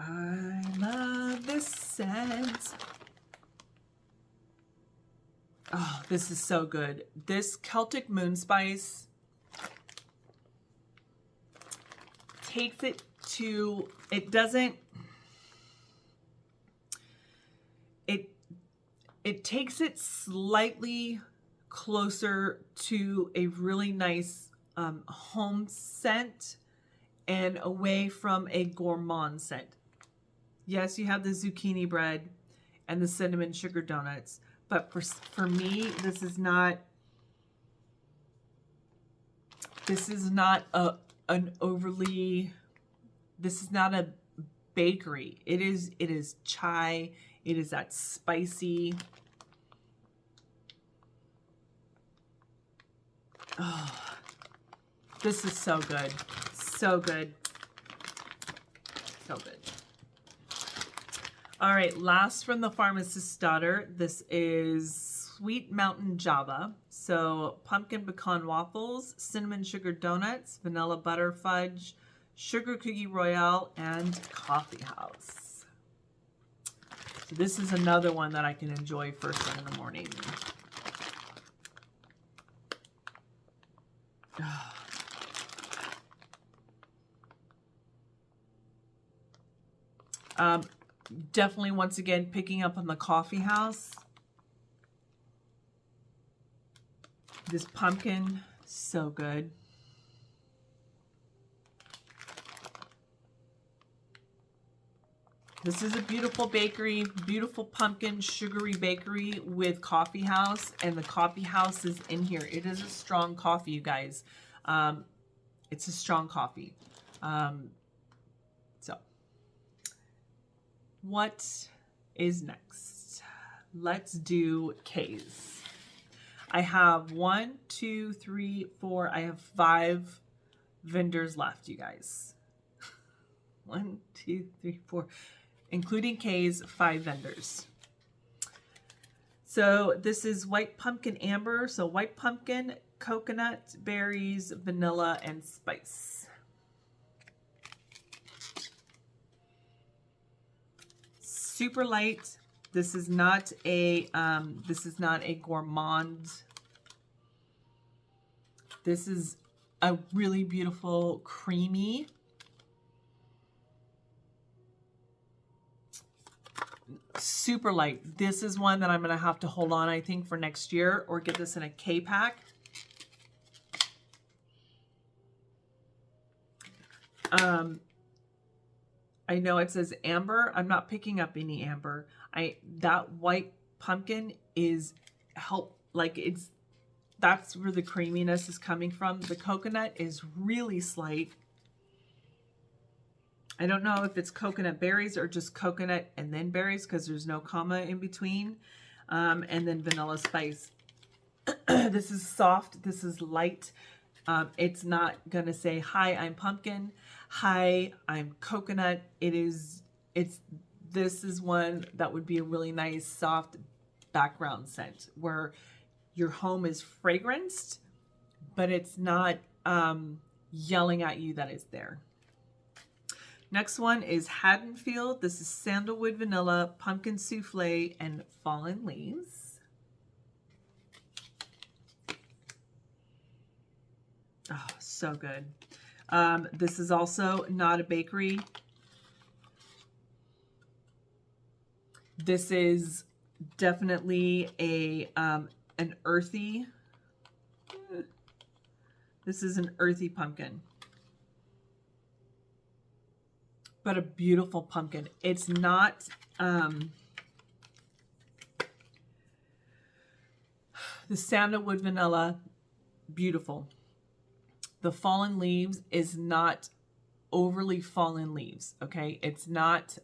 I love this scent. Oh, this is so good. This Celtic Moon Spice takes it to, it takes it slightly closer to a really nice home scent and away from a gourmand scent. Yes, you have the zucchini bread and the cinnamon sugar donuts, but for me, this is not a bakery. It is chai. It is that spicy. Oh, this is so good. So good. So good. All right, last from the Pharmacist's Daughter. This is Sweet Mountain Java. So pumpkin pecan waffles, cinnamon sugar donuts, vanilla butter fudge, sugar cookie royale, and coffee house. So this is another one that I can enjoy first thing in the morning. Definitely, once again, picking up on the coffee house. This pumpkin, so good. This is a beautiful bakery, beautiful pumpkin sugary bakery with coffee house, and the coffee house is in here. It is a strong coffee, you guys. It's a strong coffee. So what is next? Let's do K's. I have 1, 2, 3, 4. I have 5 vendors left, you guys. 1, 2, 3, 4. Including K's, 5 vendors. So this is white pumpkin amber. So white pumpkin, coconut, berries, vanilla, and spice. Super light. This is not a gourmand. This is a really beautiful creamy. Super light. This is one that I'm going to have to hold on, I think, for next year, or get this in a K pack. I know it says amber. I'm not picking up any amber. That white pumpkin is that's where the creaminess is coming from. The coconut is really slight. I don't know if it's coconut berries or just coconut and then berries, because there's no comma in between. And then vanilla spice. This is soft. This is light. It's not going to say, hi, I'm pumpkin. Hi, I'm coconut. This is one that would be a really nice soft background scent where your home is fragranced, but it's not yelling at you that it's there. Next one is Haddonfield. This is sandalwood vanilla, pumpkin souffle, and fallen leaves. Oh, so good. This is also not a bakery. This is definitely an earthy. This is an earthy pumpkin, but a beautiful pumpkin. It's not the sandalwood vanilla, beautiful. The fallen leaves is not overly fallen leaves, okay? It's not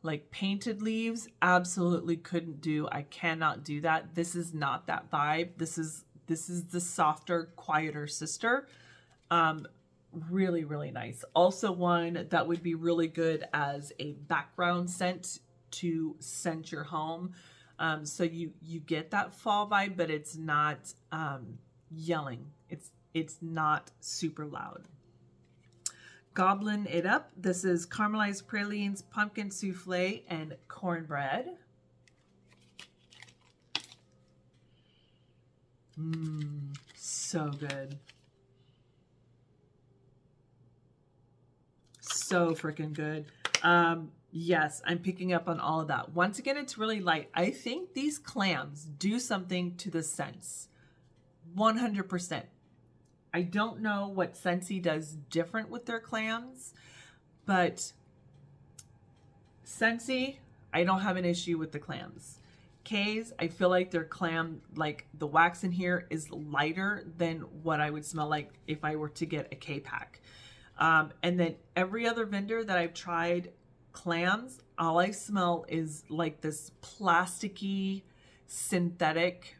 like painted leaves. Absolutely couldn't do. I cannot do that. This is not that vibe. This is the softer, quieter sister. Really, really nice. Also one that would be really good as a background scent to scent your home. So you get that fall vibe, but it's not yelling. It's not super loud. Goblin It Up. This is caramelized pralines, pumpkin souffle, and cornbread. So good. So freaking good. Yes, I'm picking up on all of that. Once again, it's really light. I think these clams do something to the scents. 100%. I don't know what Scentsy does different with their clams, but Scentsy, I don't have an issue with the clams. K's, I feel like their clam, like the wax in here is lighter than what I would smell like if I were to get a K pack. And then every other vendor that I've tried clams, all I smell is like this plasticky, synthetic,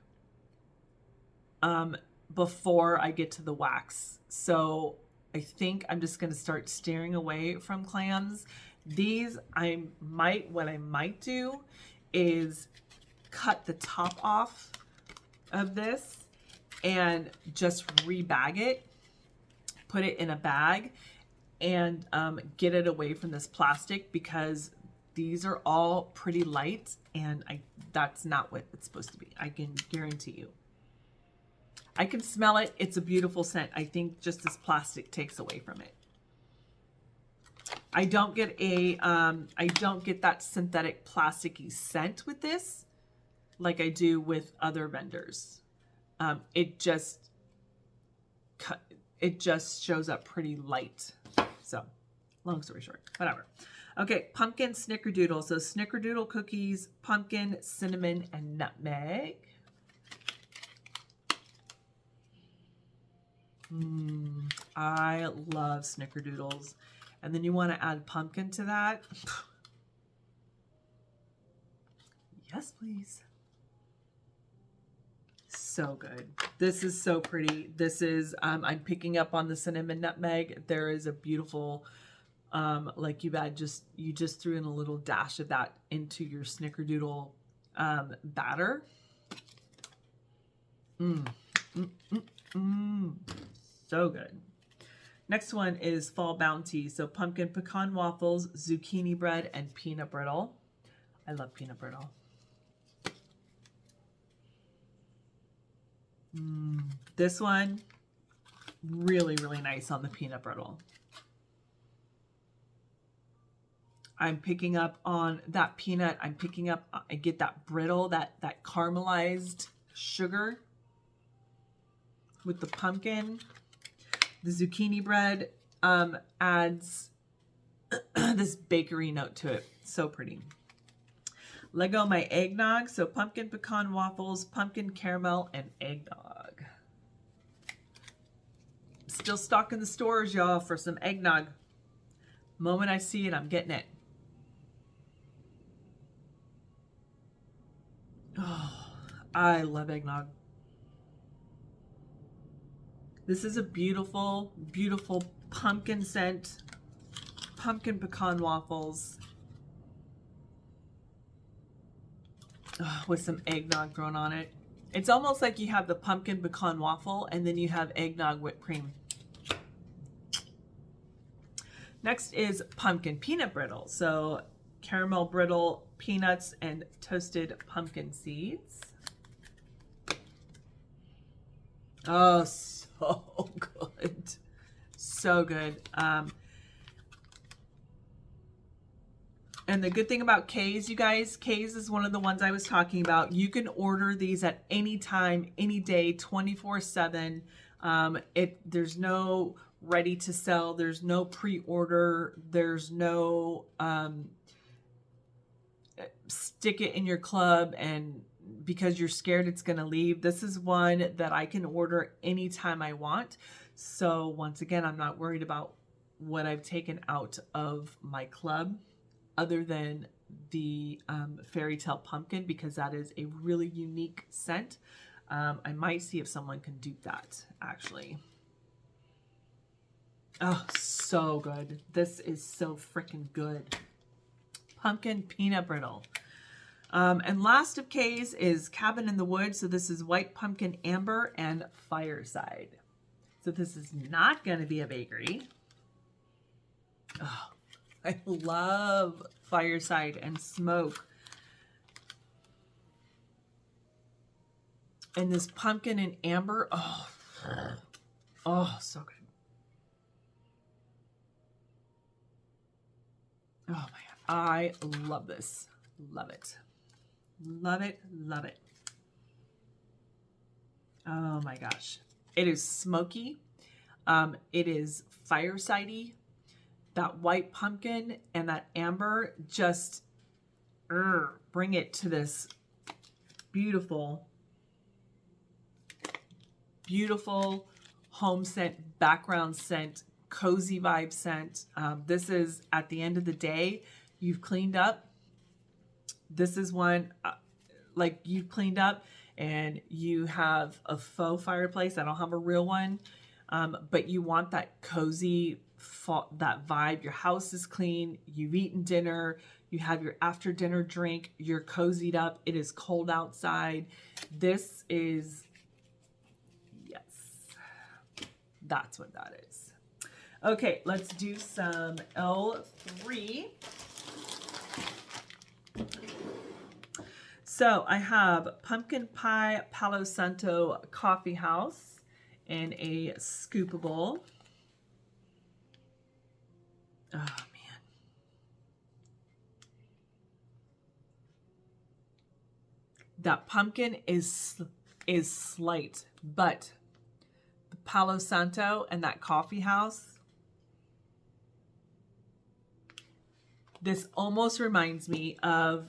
before I get to the wax. So I think I'm just going to start steering away from clams. These, what I might do is cut the top off of this and just rebag it, put it in a bag, and get it away from this plastic, because these are all pretty light, and that's not what it's supposed to be. I can guarantee you. I can smell it. It's a beautiful scent. I think just this plastic takes away from it. I don't get that synthetic plasticky scent with this like I do with other vendors. It just shows up pretty light. So, long story short, whatever. Okay, pumpkin snickerdoodle. So snickerdoodle cookies, pumpkin, cinnamon, and nutmeg. I love snickerdoodles. And then you want to add pumpkin to that. Yes, please. So good. This is so pretty. This is, I'm picking up on the cinnamon nutmeg. There is a beautiful, like you just threw in a little dash of that into your snickerdoodle batter. So good. Next one is Fall Bounty. So pumpkin pecan waffles, zucchini bread, and peanut brittle. I love peanut brittle. This one, really, really nice on the peanut brittle. I'm picking up on that peanut. I'm picking up, I get that brittle, that caramelized sugar with the pumpkin. The zucchini bread adds this bakery note to it. So pretty. Lego my eggnog. So pumpkin pecan waffles, pumpkin caramel, and eggnog. Still stocking the stores, y'all, for some eggnog. Moment I see it, I'm getting it. Oh, I love eggnog. This is a beautiful, beautiful pumpkin scent. Pumpkin pecan waffles. Oh, with some eggnog thrown on it. It's almost like you have the pumpkin pecan waffle and then you have eggnog whipped cream. Next is pumpkin peanut brittle. So caramel brittle, peanuts, and toasted pumpkin seeds. Oh, so good. So good. And the good thing about K's, you guys, K's is one of the ones I was talking about. You can order these at any time, any day, 24/7. There's no ready to sell. There's no pre-order. There's no stick it in your club and because you're scared it's going to leave. This is one that I can order anytime I want. So once again, I'm not worried about what I've taken out of my club other than the Fairy Tale Pumpkin, because that is a really unique scent. I might see if someone can dupe that, actually. Oh, so good. This is so freaking good. Pumpkin peanut brittle. And last of K's is Cabin in the Woods. So this is white pumpkin amber and fireside. So this is not going to be a bakery. Oh, I love fireside and smoke. And this pumpkin and amber. Oh, oh, so good. Oh my God. I love this. Love it. Love it. Love it. Oh my gosh. It is smoky. It is firesidey. That white pumpkin and that amber just bring it to this beautiful, beautiful home scent, background scent, cozy vibe scent. This is, at the end of the day, you've cleaned up. This is one like you've cleaned up and you have a faux fireplace. I don't have a real one, but you want that cozy, that vibe. Your house is clean. You've eaten dinner. You have your after dinner drink. You're cozied up. It is cold outside. This is, yes, that's what that is. Okay, let's do some L3. So I have Pumpkin Pie Palo Santo Coffee House in a scoopable. Oh man. That pumpkin is slight, but the Palo Santo and that coffee house, this almost reminds me of,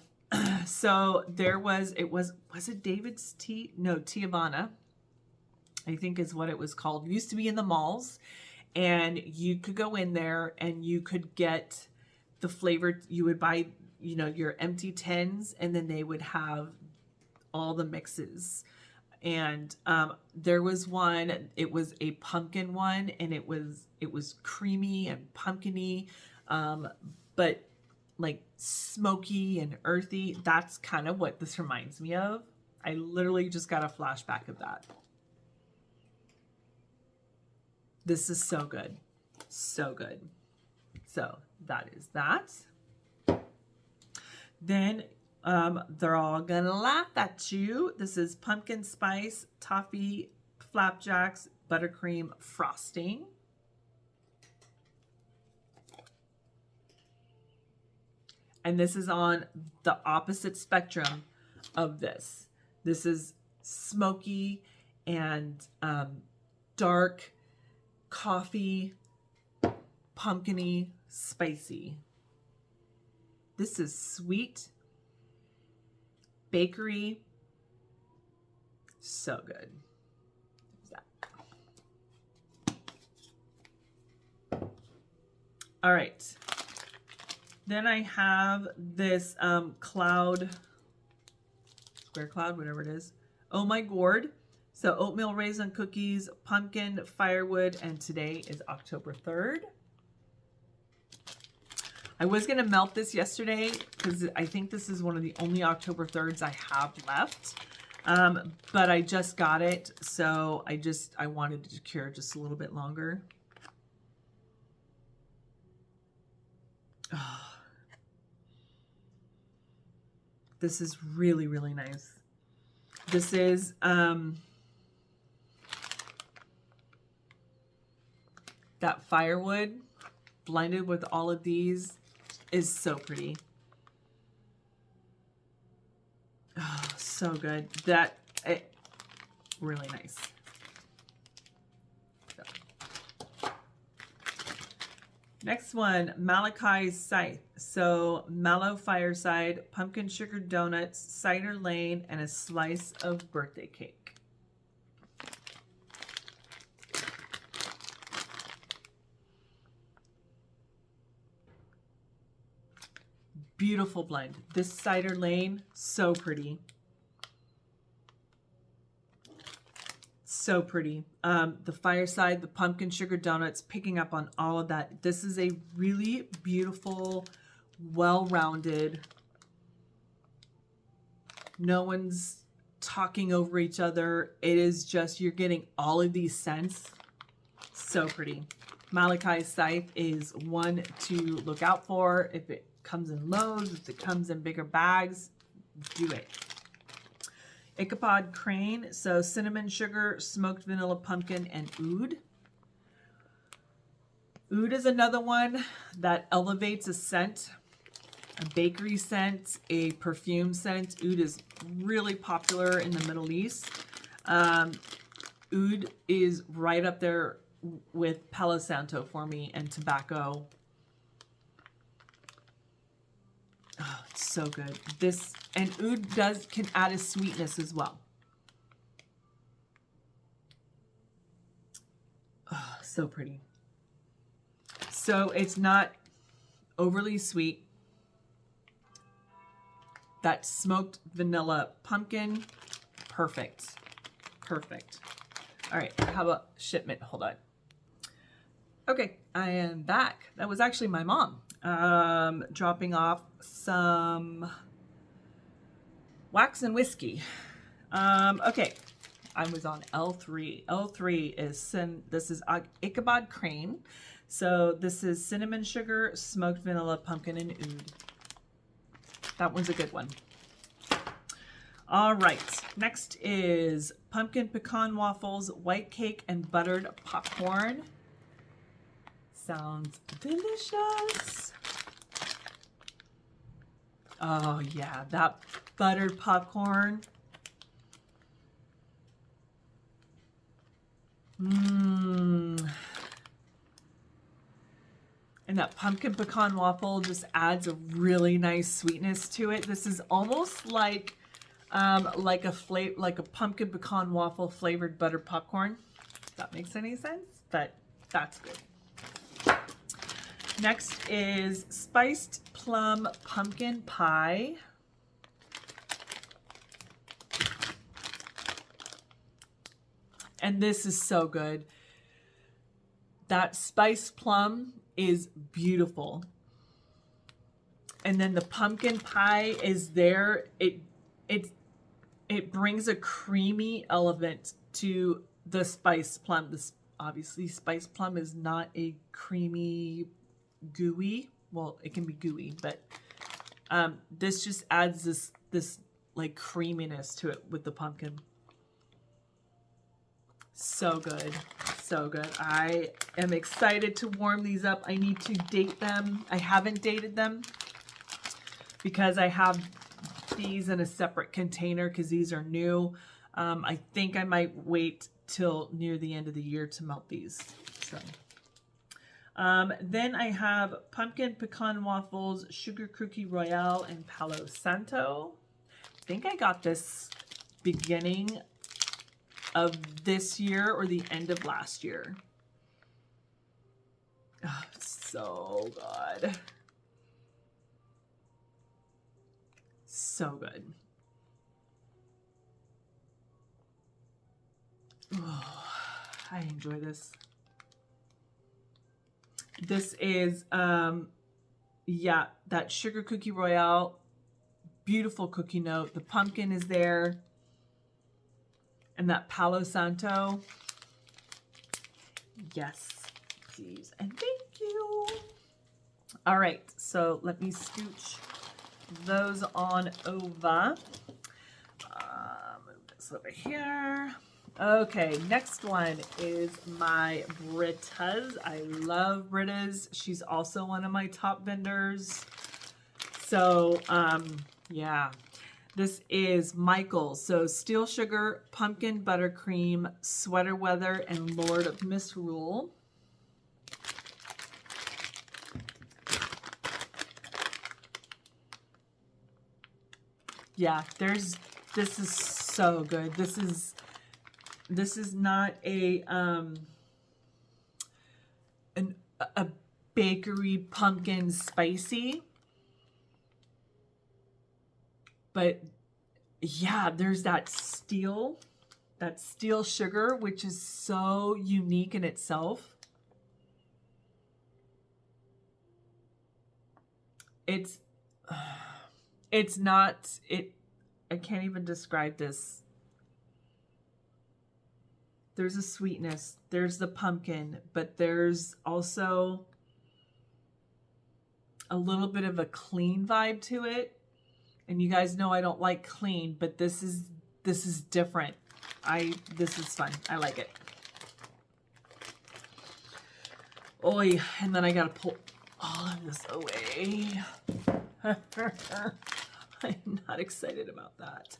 so there was, was it David's Tea? No, Tiavana, I think is what it was called. It used to be in the malls, and you could go in there and you could get the flavored, you would buy, you know, your empty tins, and then they would have all the mixes. And there was one, it was a pumpkin one, and it was creamy and pumpkiny, but like smoky and earthy. That's kind of what this reminds me of. I literally just got a flashback of that. This is so good. So good. So that is that. Then they're all gonna laugh at you. This is pumpkin spice, toffee, flapjacks, buttercream frosting. And this is on the opposite spectrum of this. This is smoky and dark, coffee, pumpkiny, spicy. This is sweet, bakery, so good. All right. Then I have this cloud, square cloud, whatever it is. Oh my gourd. So oatmeal raisin cookies, pumpkin, firewood, and today is October 3rd. I was going to melt this yesterday because I think this is one of the only October 3rds I have left. But I just got it, so I wanted it to cure just a little bit longer. Oh. This is really, really nice. This is that firewood blended with all of these is so pretty. Oh, so good. Really nice. So. Next one, Malachi Scythe. So Mallow Fireside, pumpkin sugar donuts, cider lane, and a slice of birthday cake. Beautiful blend. This cider lane, so pretty. So pretty. The fireside, the pumpkin sugar donuts, picking up on all of that. This is a really beautiful, well-rounded. No one's talking over each other. It is just, you're getting all of these scents. So pretty. Malachi Scythe is one to look out for. If it comes in loads, if it comes in bigger bags, do it. Ichabod Crane, so cinnamon sugar, smoked vanilla pumpkin, and oud. Oud is another one that elevates a scent, a bakery scent, a perfume scent. Oud is really popular in the Middle East. Oud is right up there with Palo Santo for me, and tobacco. Oh, it's so good. This, and oud can add a sweetness as well. Oh, so pretty. So it's not overly sweet. That smoked vanilla pumpkin, perfect. Perfect. All right, how about shipment? Hold on. Okay, I am back. That was actually my mom dropping off some wax and whiskey. Okay, I was on L3. L3 is, this is Ichabod Crane. So this is cinnamon sugar, smoked vanilla, pumpkin, and oud. That one's a good one. All right, next is pumpkin pecan waffles, white cake, and buttered popcorn. Sounds delicious. Oh yeah, that buttered popcorn. Mmm. And that pumpkin pecan waffle just adds a really nice sweetness to it. This is almost like a pumpkin pecan waffle flavored buttered popcorn. If that makes any sense, but that's good. Next is spiced plum pumpkin pie. And this is so good. That spiced plum is beautiful. And then the pumpkin pie is there. It brings a creamy element to the spiced plum. This obviously spiced plum is not a creamy, gooey. Well, it can be gooey, but this just adds this like creaminess to it with the pumpkin. So good. So good. I am excited to warm these up. I need to date them. I haven't dated them because I have these in a separate container because these are new. I think I might wait till near the end of the year to melt these. So then I have pumpkin pecan waffles, sugar cookie royale, and Palo Santo. I think I got this beginning of this year or the end of last year. Oh, so good. So good. Oh, I enjoy this. This is, yeah, that sugar cookie royale, beautiful cookie note. The pumpkin is there. And that Palo Santo. Yes, please. And thank you. All right, so let me scooch those on over. Move this over here. Okay, next one is my Britta's. I love Britta's. She's also one of my top vendors. So, yeah. This is Michael's. So steel sugar, pumpkin buttercream, sweater weather, and Lord of Misrule. Yeah, this is so good. This is not a bakery pumpkin spicy. But yeah, there's that steel sugar, which is so unique in itself. It's not, I can't even describe this. There's a sweetness. There's the pumpkin, but there's also a little bit of a clean vibe to it. And you guys know I don't like clean, but this is different. This is fun. I like it. Oy, and then I gotta pull all of this away. I'm not excited about that.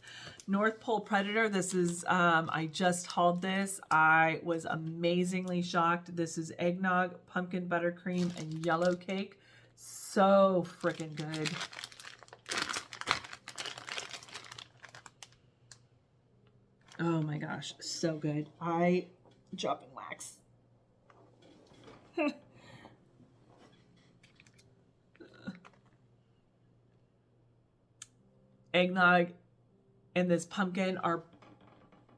North Pole Predator. This is, I just hauled this. I was amazingly shocked. This is eggnog, pumpkin buttercream, and yellow cake. So freaking good. Oh my gosh, so good. Dropping wax. Eggnog and this pumpkin are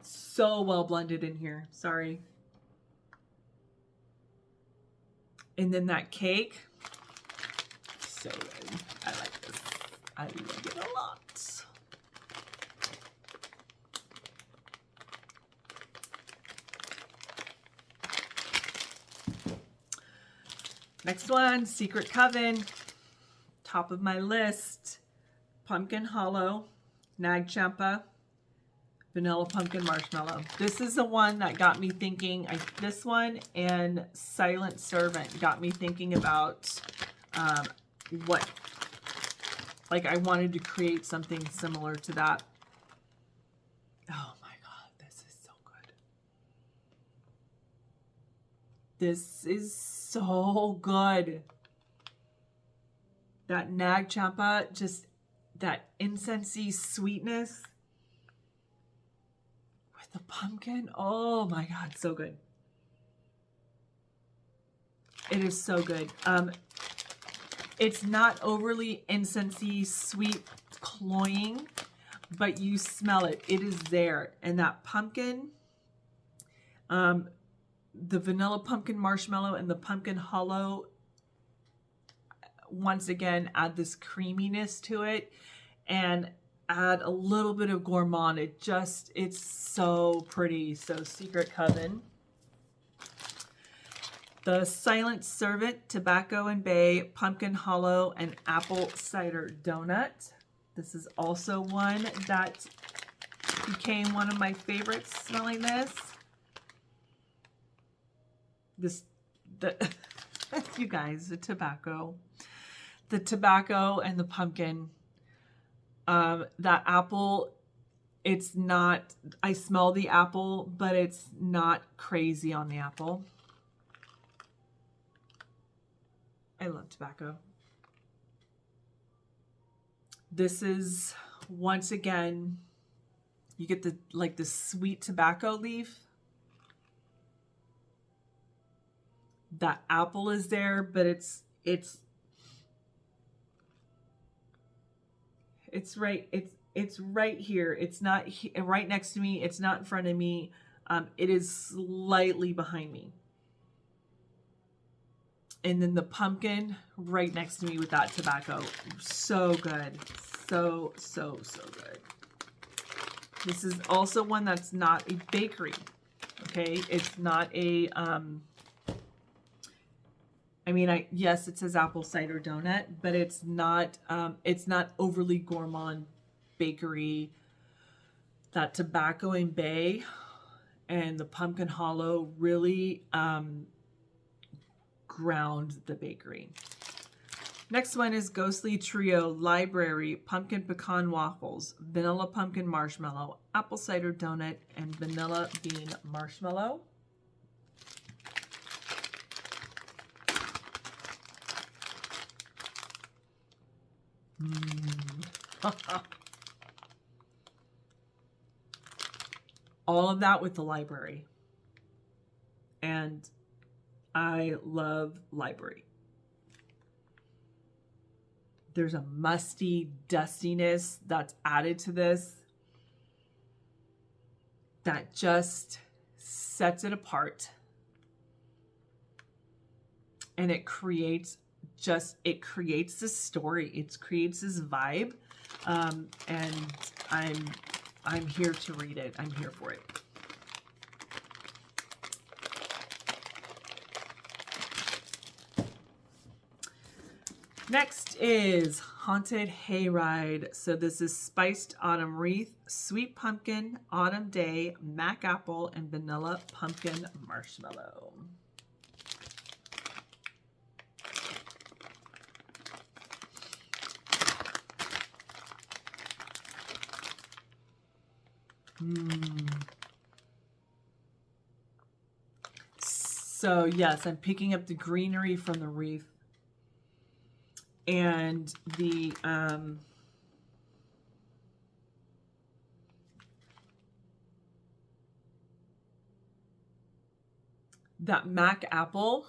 so well blended in here. Sorry. And then that cake, so good. I like this. I like it a lot. Next one, Secret Coven. Top of my list. Pumpkin Hollow, Nag Champa, Vanilla Pumpkin Marshmallow. This is the one that got me thinking, this one and Silent Servant got me thinking about what, like I wanted to create something similar to that. Oh my God, this is so good. This is so good. That Nag Champa, just that incensey sweetness with the pumpkin. Oh my God, so good. It is so good. It's not overly incensey, sweet, cloying, but you smell it. It is there. And that pumpkin, the vanilla pumpkin marshmallow and the pumpkin hollow, once again, add this creaminess to it and add a little bit of gourmand. It's so pretty. So Secret Coven. The Silent Servant, Tobacco and Bay, Pumpkin Hollow, and Apple Cider Donut. This is also one that became one of my favorites smelling this. You guys, the tobacco and the pumpkin, that apple, it's not, I smell the apple, but it's not crazy on the apple. I love tobacco. This is, once again, you get the sweet tobacco leaf. That apple is there, but it's right here. It's not right next to me. It's not in front of me. It is slightly behind me. And then the pumpkin right next to me with that tobacco. So good. So good. This is also one that's not a bakery. Okay. It's not a, yes, it says apple cider donut, but it's not overly gourmand bakery. That Tobacco and Bay and the Pumpkin Hollow really ground the bakery. Next one is Ghostly Trio Library Pumpkin Pecan Waffles, Vanilla Pumpkin Marshmallow, Apple Cider Donut, and Vanilla Bean Marshmallow. All of that with the library. And I love library. There's a musty dustiness that's added to this that just sets it apart. And it creates this story. It creates this vibe. And I'm here to read it. I'm here for it. Next is Haunted Hayride. So this is Spiced Autumn Wreath, Sweet Pumpkin, Autumn Day, Mac Apple, and Vanilla Pumpkin Marshmallow. So yes, I'm picking up the greenery from the wreath and the that Mac apple.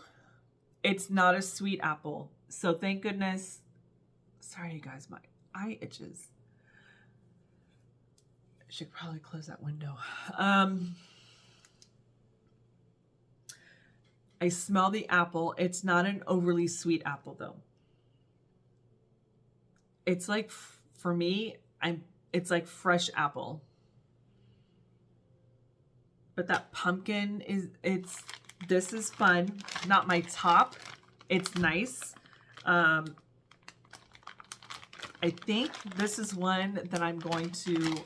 It's not a sweet apple, so thank goodness. Sorry, you guys, my eye itches. I should probably close that window. I smell the apple. It's not an overly sweet apple though. It's like, for me, it's like fresh apple. But that pumpkin this is fun. Not my top. It's nice. I think this is one that I'm going to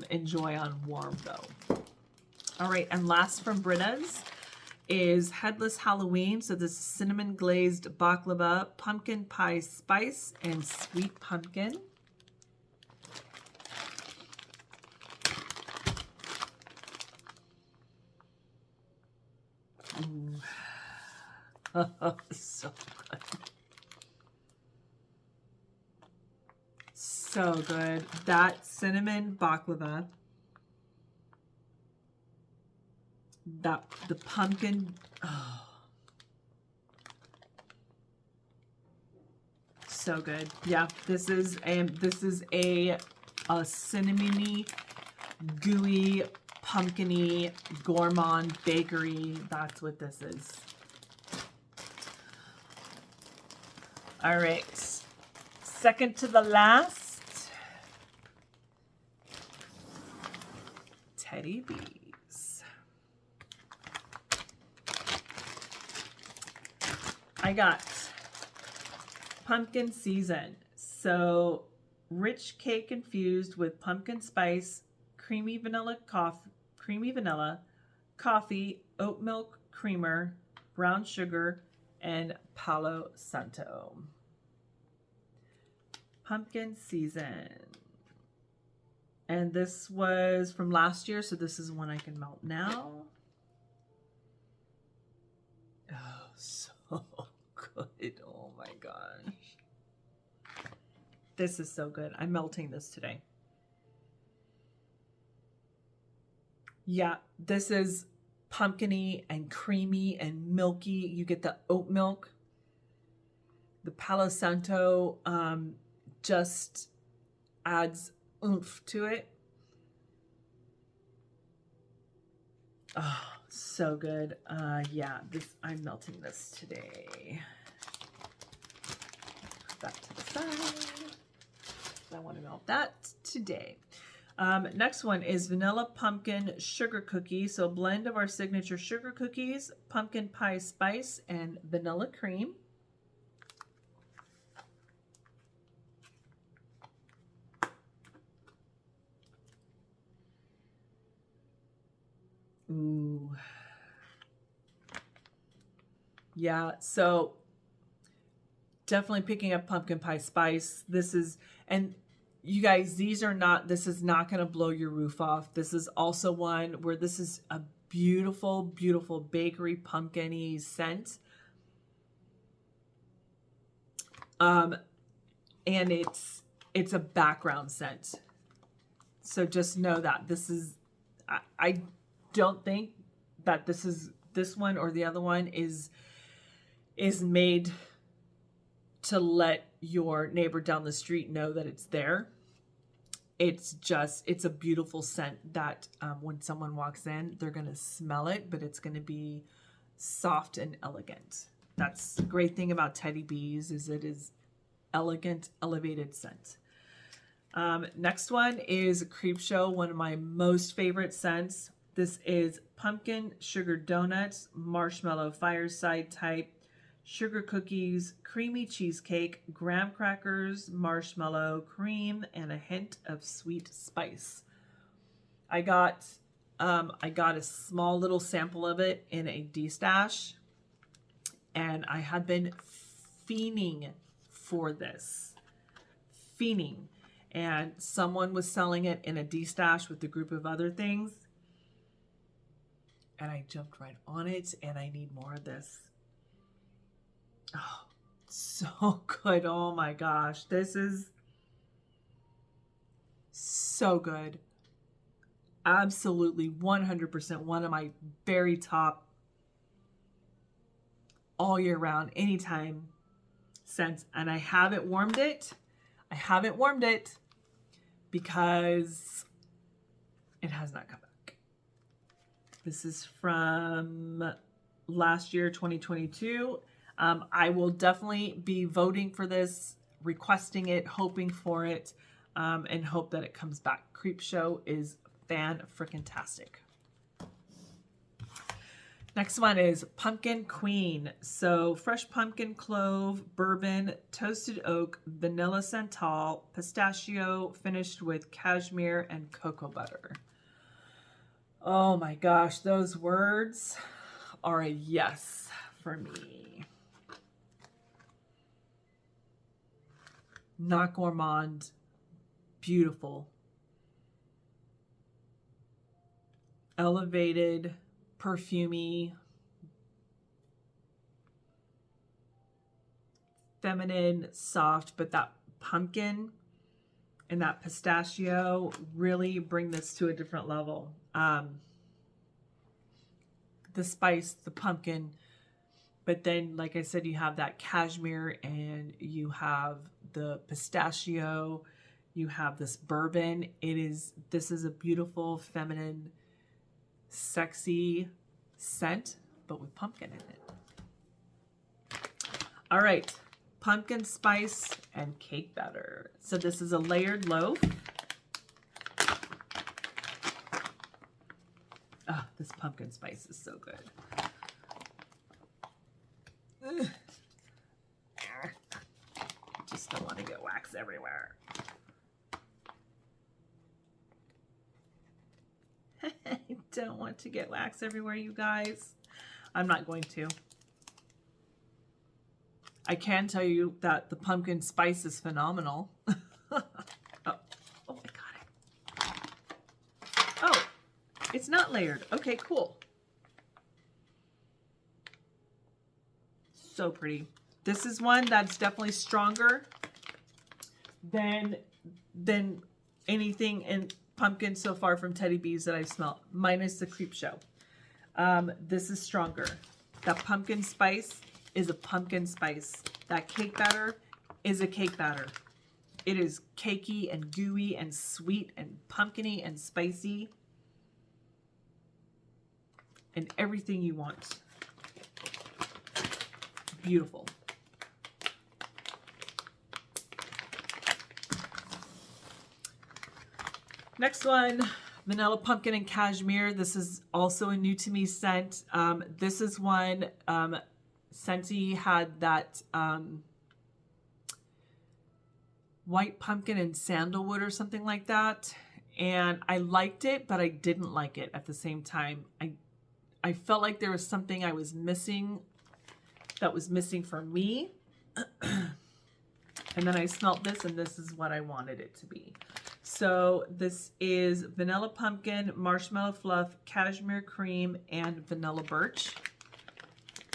enjoy on warm though. All right, and last from Britta's is Headless Halloween. So this is cinnamon glazed baklava, pumpkin pie spice, and sweet pumpkin. Ooh. So good. So good. That cinnamon baklava. The pumpkin. Oh. So good. Yeah, this is a cinnamony, gooey, pumpkiny, gourmand bakery. That's what this is. All right. Second to the last. Teddy Bees. I got pumpkin season. So rich cake infused with pumpkin spice, creamy vanilla, coffee, oat milk creamer, brown sugar, and Palo Santo. Pumpkin season. And this was from last year, so this is one I can melt now. Oh, so good. Oh my gosh. This is so good. I'm melting this today. Yeah, this is pumpkiny and creamy and milky. You get the oat milk. The Palo Santo just adds oomph to it. Oh, so good. Yeah, I'm melting this today. Put that to the side. I want to melt that today. Next one is vanilla pumpkin sugar cookie. So a blend of our signature sugar cookies, pumpkin pie spice, and vanilla cream. Ooh. Yeah, so definitely picking up pumpkin pie spice. This is, and you guys, this is not going to blow your roof off. This is also one where this is a beautiful, beautiful bakery pumpkin-y scent. And it's a background scent. So just know that this is, I don't think that this one or the other one is made to let your neighbor down the street know that it's there. It's a beautiful scent that when someone walks in, they're going to smell it, but it's going to be soft and elegant. That's the great thing about Teddy Bees, is it is elegant, elevated scent. Next one is Creepshow, one of my most favorite scents. This is pumpkin sugar donuts, marshmallow fireside type, sugar cookies, creamy cheesecake, graham crackers, marshmallow, cream, and a hint of sweet spice. I got a small little sample of it in a D-stash, and I had been fiending for this. Fiending. And someone was selling it in a D-stash with a group of other things. And I jumped right on it, and I need more of this. Oh, so good. Oh my gosh. This is so good. Absolutely 100% one of my very top all year round, anytime scents. And I haven't warmed it. I haven't warmed it because it has not come back. This is from last year, 2022. I will definitely be voting for this, requesting it, hoping for it, and hope that it comes back. Creepshow is fan-frickin-tastic. Next one is Pumpkin Queen. So fresh pumpkin, clove, bourbon, toasted oak, vanilla santal, pistachio, finished with cashmere and cocoa butter. Oh my gosh, those words are a yes for me. Not gourmand, beautiful. Elevated, perfumey, feminine, soft, but that pumpkin and that pistachio really bring this to a different level. The spice, the pumpkin, but then, like I said, you have that cashmere and you have the pistachio, you have this bourbon. This is a beautiful, feminine, sexy scent, but with pumpkin in it. All right, pumpkin spice and cake batter. So this is a layered loaf. Ah, this pumpkin spice is so good. Ugh. Just don't want to get wax everywhere. I don't want to get wax everywhere, you guys. I'm not going to. I can tell you that the pumpkin spice is phenomenal. Oh, I got it. Oh, it's not layered. Okay, cool. So pretty. This is one that's definitely stronger than anything in pumpkin so far from Teddy Bees that I've smelled, minus the Creepshow. This is stronger. That pumpkin spice is a pumpkin spice. That cake batter is a cake batter. It is cakey and gooey and sweet and pumpkiny and spicy and everything you want. Beautiful. Next one, vanilla pumpkin and cashmere. This is also a new to me scent. This is one, Scentsy had that white pumpkin and sandalwood or something like that. And I liked it, but I didn't like it at the same time. I felt like there was something I was missing that was missing for me. And then I smelled this, and this is what I wanted it to be. So this is vanilla pumpkin, marshmallow fluff, cashmere cream, and vanilla birch.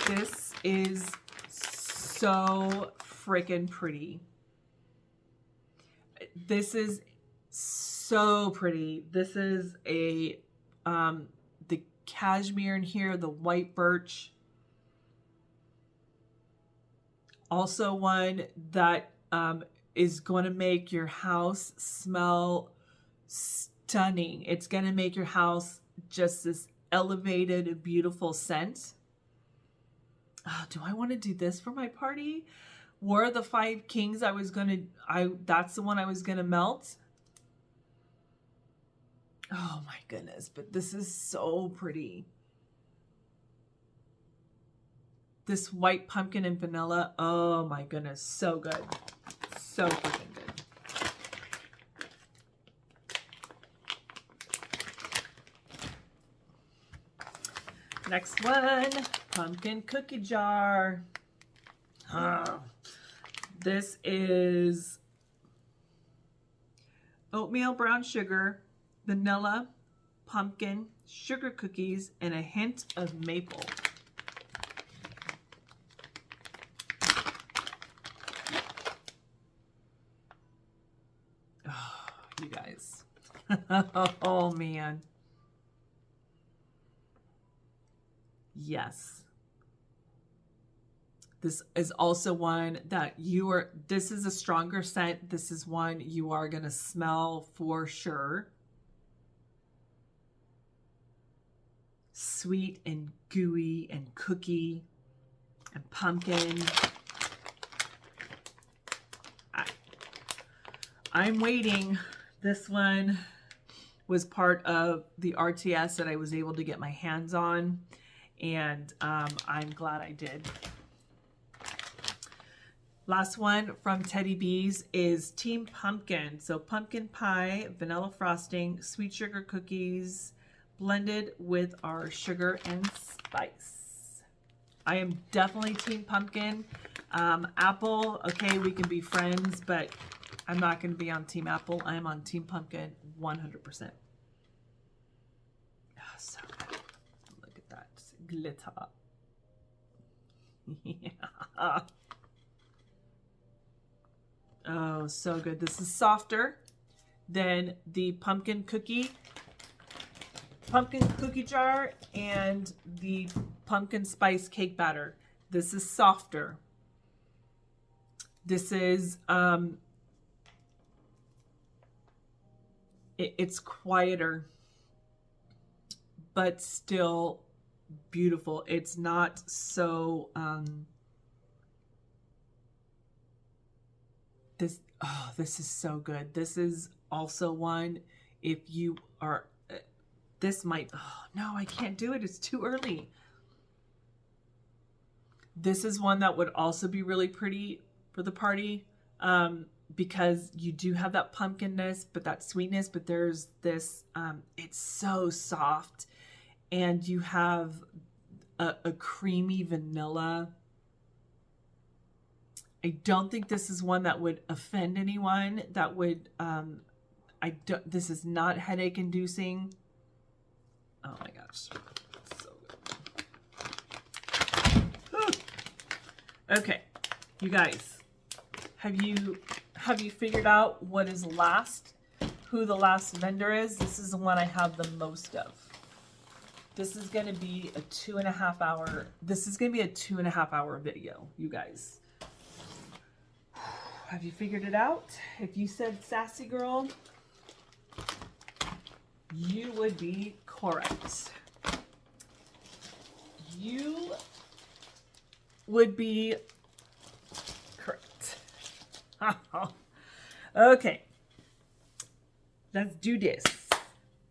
This is so freaking pretty. This is so pretty. This is a the cashmere in here, the white birch. Also one that is going to make your house smell stunning. It's going to make your house just this elevated, beautiful scent. Oh, do I want to do this for my party? War of the Five Kings, that's the one I was going to melt. Oh my goodness, but this is so pretty. This white pumpkin and vanilla. Oh my goodness. So good. So freaking good. Next one, pumpkin cookie jar. This is oatmeal brown sugar, vanilla, pumpkin, sugar cookies, and a hint of maple. Oh, you guys. Oh, man. Yes. This is also one that this is a stronger scent. This is one you are going to smell for sure. Sweet and gooey and cookie and pumpkin. I'm waiting. This one was part of the RTS that I was able to get my hands on, and I'm glad I did. Last one from Teddy Bees is Team Pumpkin. So pumpkin pie, vanilla frosting, sweet sugar cookies, blended with our sugar and spice. I am definitely Team Pumpkin. Apple, okay, we can be friends, but I'm not going to be on Team Apple. I am on Team Pumpkin 100%. Oh, so good. Look at that glitter. Yeah. Oh, so good. This is softer than the pumpkin cookie jar and the pumpkin spice cake batter. This is softer. This is it's quieter, but still beautiful. It's not so this is so good. This is also one, if you are, this might, oh no, I can't do it. It's too early. This is one that would also be really pretty for the party, because you do have that pumpkinness, but that sweetness, but there's this, it's so soft, and you have a creamy vanilla. I don't think this is one that would offend anyone. That would, this is not headache inducing. Oh my gosh. So good. Okay. You guys, have you figured out what is who the last vendor is? This is the one I have the most of. This is going to be a 2.5 hour. This is going to be a 2.5 hour video, you guys. Have you figured it out? If you said Sassy Girl, you would be correct. You would be correct. Okay. Let's do this.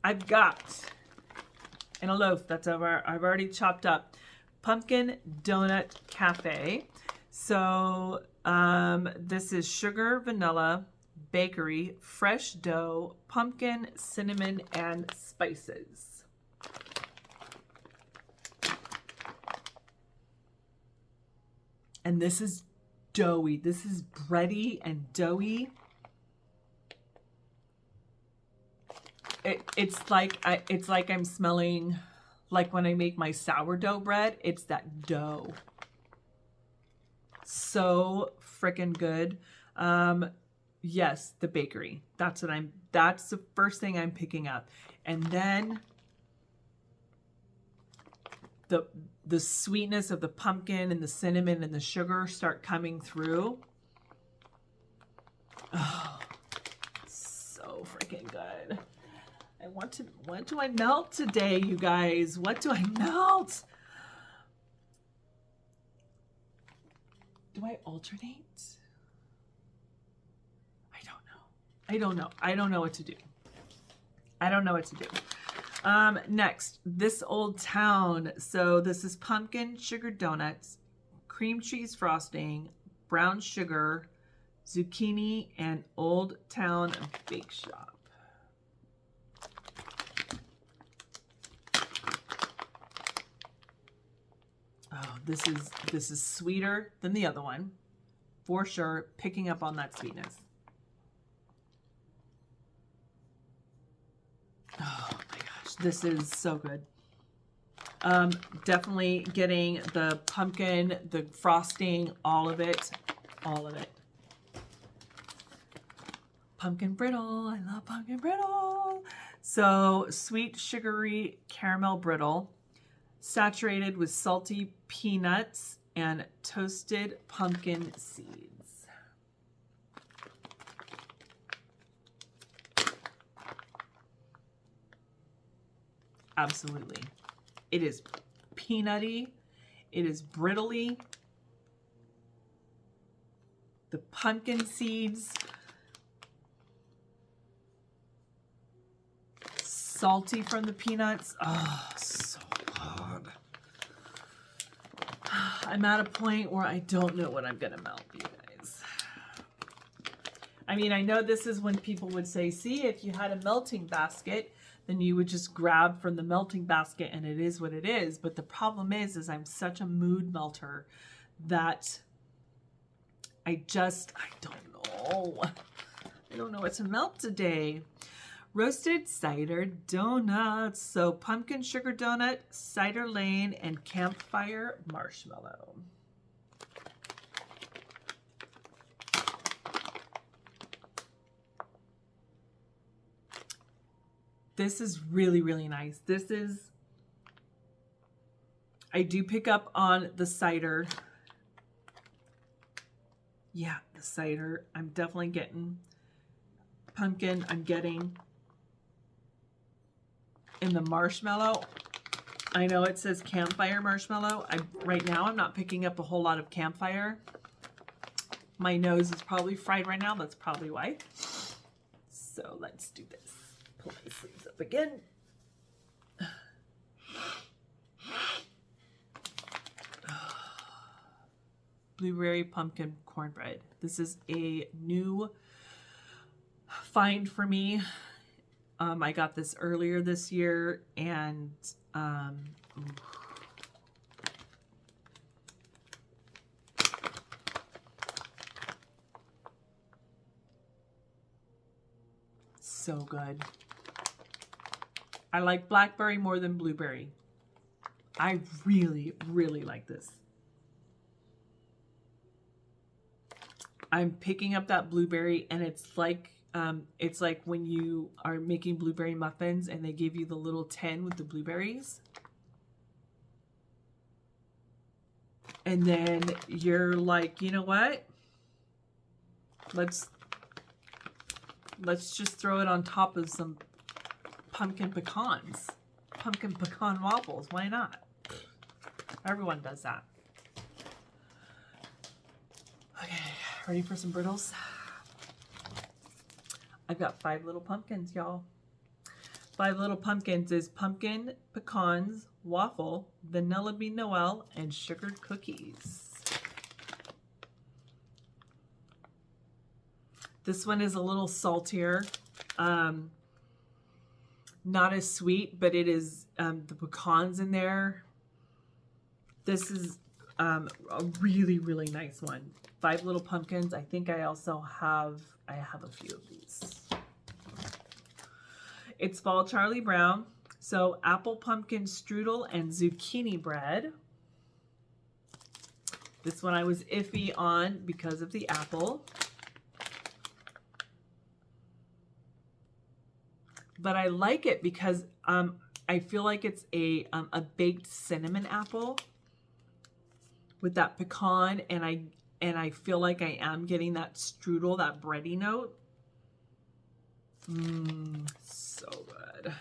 I've got in a loaf that's over. I've already chopped up pumpkin donut cafe. So this is sugar, vanilla, bakery, fresh dough, pumpkin, cinnamon, and spices. And this is doughy. This is bready and doughy. It's like I'm smelling like when I make my sourdough bread. It's that dough. So freaking good. Yes, the bakery. That's the first thing I'm picking up. And then the sweetness of the pumpkin and the cinnamon and the sugar start coming through. Oh, so freaking good. What do I melt today, you guys? What do I melt? Do I alternate? I don't know. I don't know what to do. Next, This Old Town. So this is pumpkin sugar donuts, cream cheese frosting, brown sugar, zucchini, and Old Town Bake Shop. Oh, this is sweeter than the other one, for sure. Picking up on that sweetness. Oh my gosh, this is so good. Definitely getting the pumpkin, the frosting, all of it, all of it. Pumpkin brittle, I love pumpkin brittle. So sweet, sugary caramel brittle, saturated with salty peanuts and toasted pumpkin seeds. Absolutely. It is peanutty. It is brittly. The pumpkin seeds, salty from the peanuts. Oh, so good. I'm at a point where I don't know what I'm gonna melt, you guys. I mean, I know this is when people would say, see, if you had a melting basket, then you would just grab from the melting basket and it is what it is. But the problem is I'm such a mood melter that I don't know. I don't know what to melt today. Roasted cider donuts. So pumpkin sugar donut, cider lane, and campfire marshmallow. This is really, really nice. This is, I do pick up on the cider. Yeah, the cider. I'm definitely getting pumpkin. I'm getting in the marshmallow. I know it says campfire marshmallow. Right now I'm not picking up a whole lot of campfire. My nose is probably fried right now. That's probably why. So let's do this. Pull my sleeves up again. Blueberry pumpkin cornbread. This is a new find for me. I got this earlier this year, and so good. I like blackberry more than blueberry. I really, really like this. I'm picking up that blueberry, and it's like when you are making blueberry muffins and they give you the little tin with the blueberries. And then you're like, you know what? Let's just throw it on top of some pumpkin pecans. Pumpkin pecan waffles. Why not? Everyone does that. Okay, ready for some brittles? I've got 5 little pumpkins, y'all. 5 little pumpkins is pumpkin, pecans, waffle, vanilla bean Noel, and sugared cookies. This one is a little saltier. Not as sweet, but it is the pecans in there. This is a really, really nice one. 5 little pumpkins. I think I also have a few of these. It's fall Charlie Brown. So apple pumpkin strudel and zucchini bread. This one I was iffy on because of the apple. But I like it because I feel like it's a baked cinnamon apple with that pecan, and I feel like I am getting that strudel, that bready note. So good.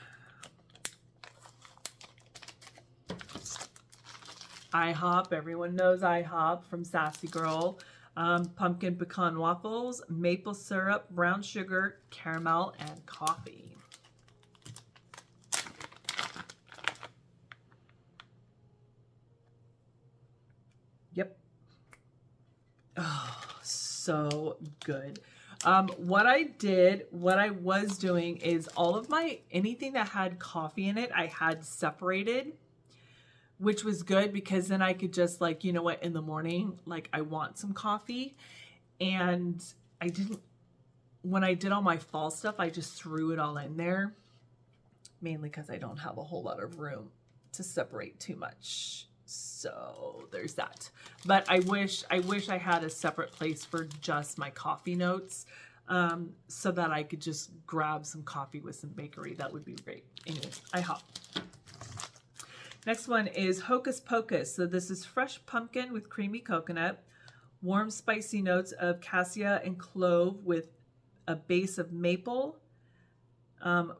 IHOP, everyone knows IHOP from Sassy Girl. Pumpkin pecan waffles, maple syrup, brown sugar, caramel, and coffee. Yep. Oh, so good. What I was doing is all of anything that had coffee in it, I had separated, which was good because then I could just like, you know what, in the morning, like I want some coffee. And when I did all my fall stuff, I just threw it all in there, mainly because I don't have a whole lot of room to separate too much. So there's that. But I wish I had a separate place for just my coffee notes, so that I could just grab some coffee with some bakery. That would be great. Anyways, I hop. Next one is Hocus Pocus. So this is fresh pumpkin with creamy coconut, warm spicy notes of cassia and clove with a base of maple,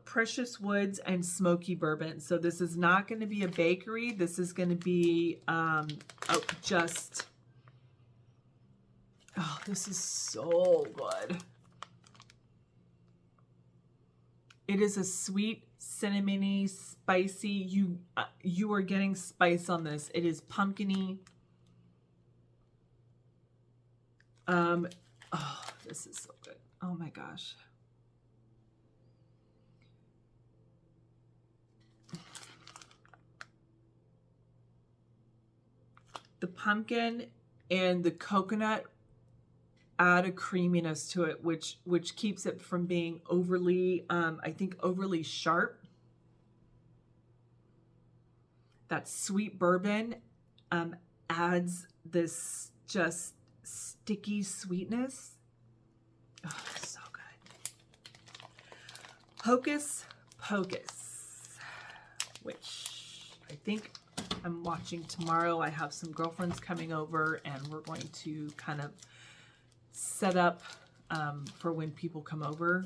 precious woods, and smoky bourbon. So this is not going to be a bakery. This is going to be this is so good. It is a sweet, cinnamony, spicy. You are getting spice on this. It is pumpkiny. Oh, this is so good. Oh my gosh. The pumpkin and the coconut add a creaminess to it, which keeps it from being overly, I think, overly sharp. That sweet bourbon adds this just sticky sweetness. Oh, so good. Hocus Pocus, which I think I'm watching tomorrow. I have some girlfriends coming over and we're going to kind of set up for when people come over.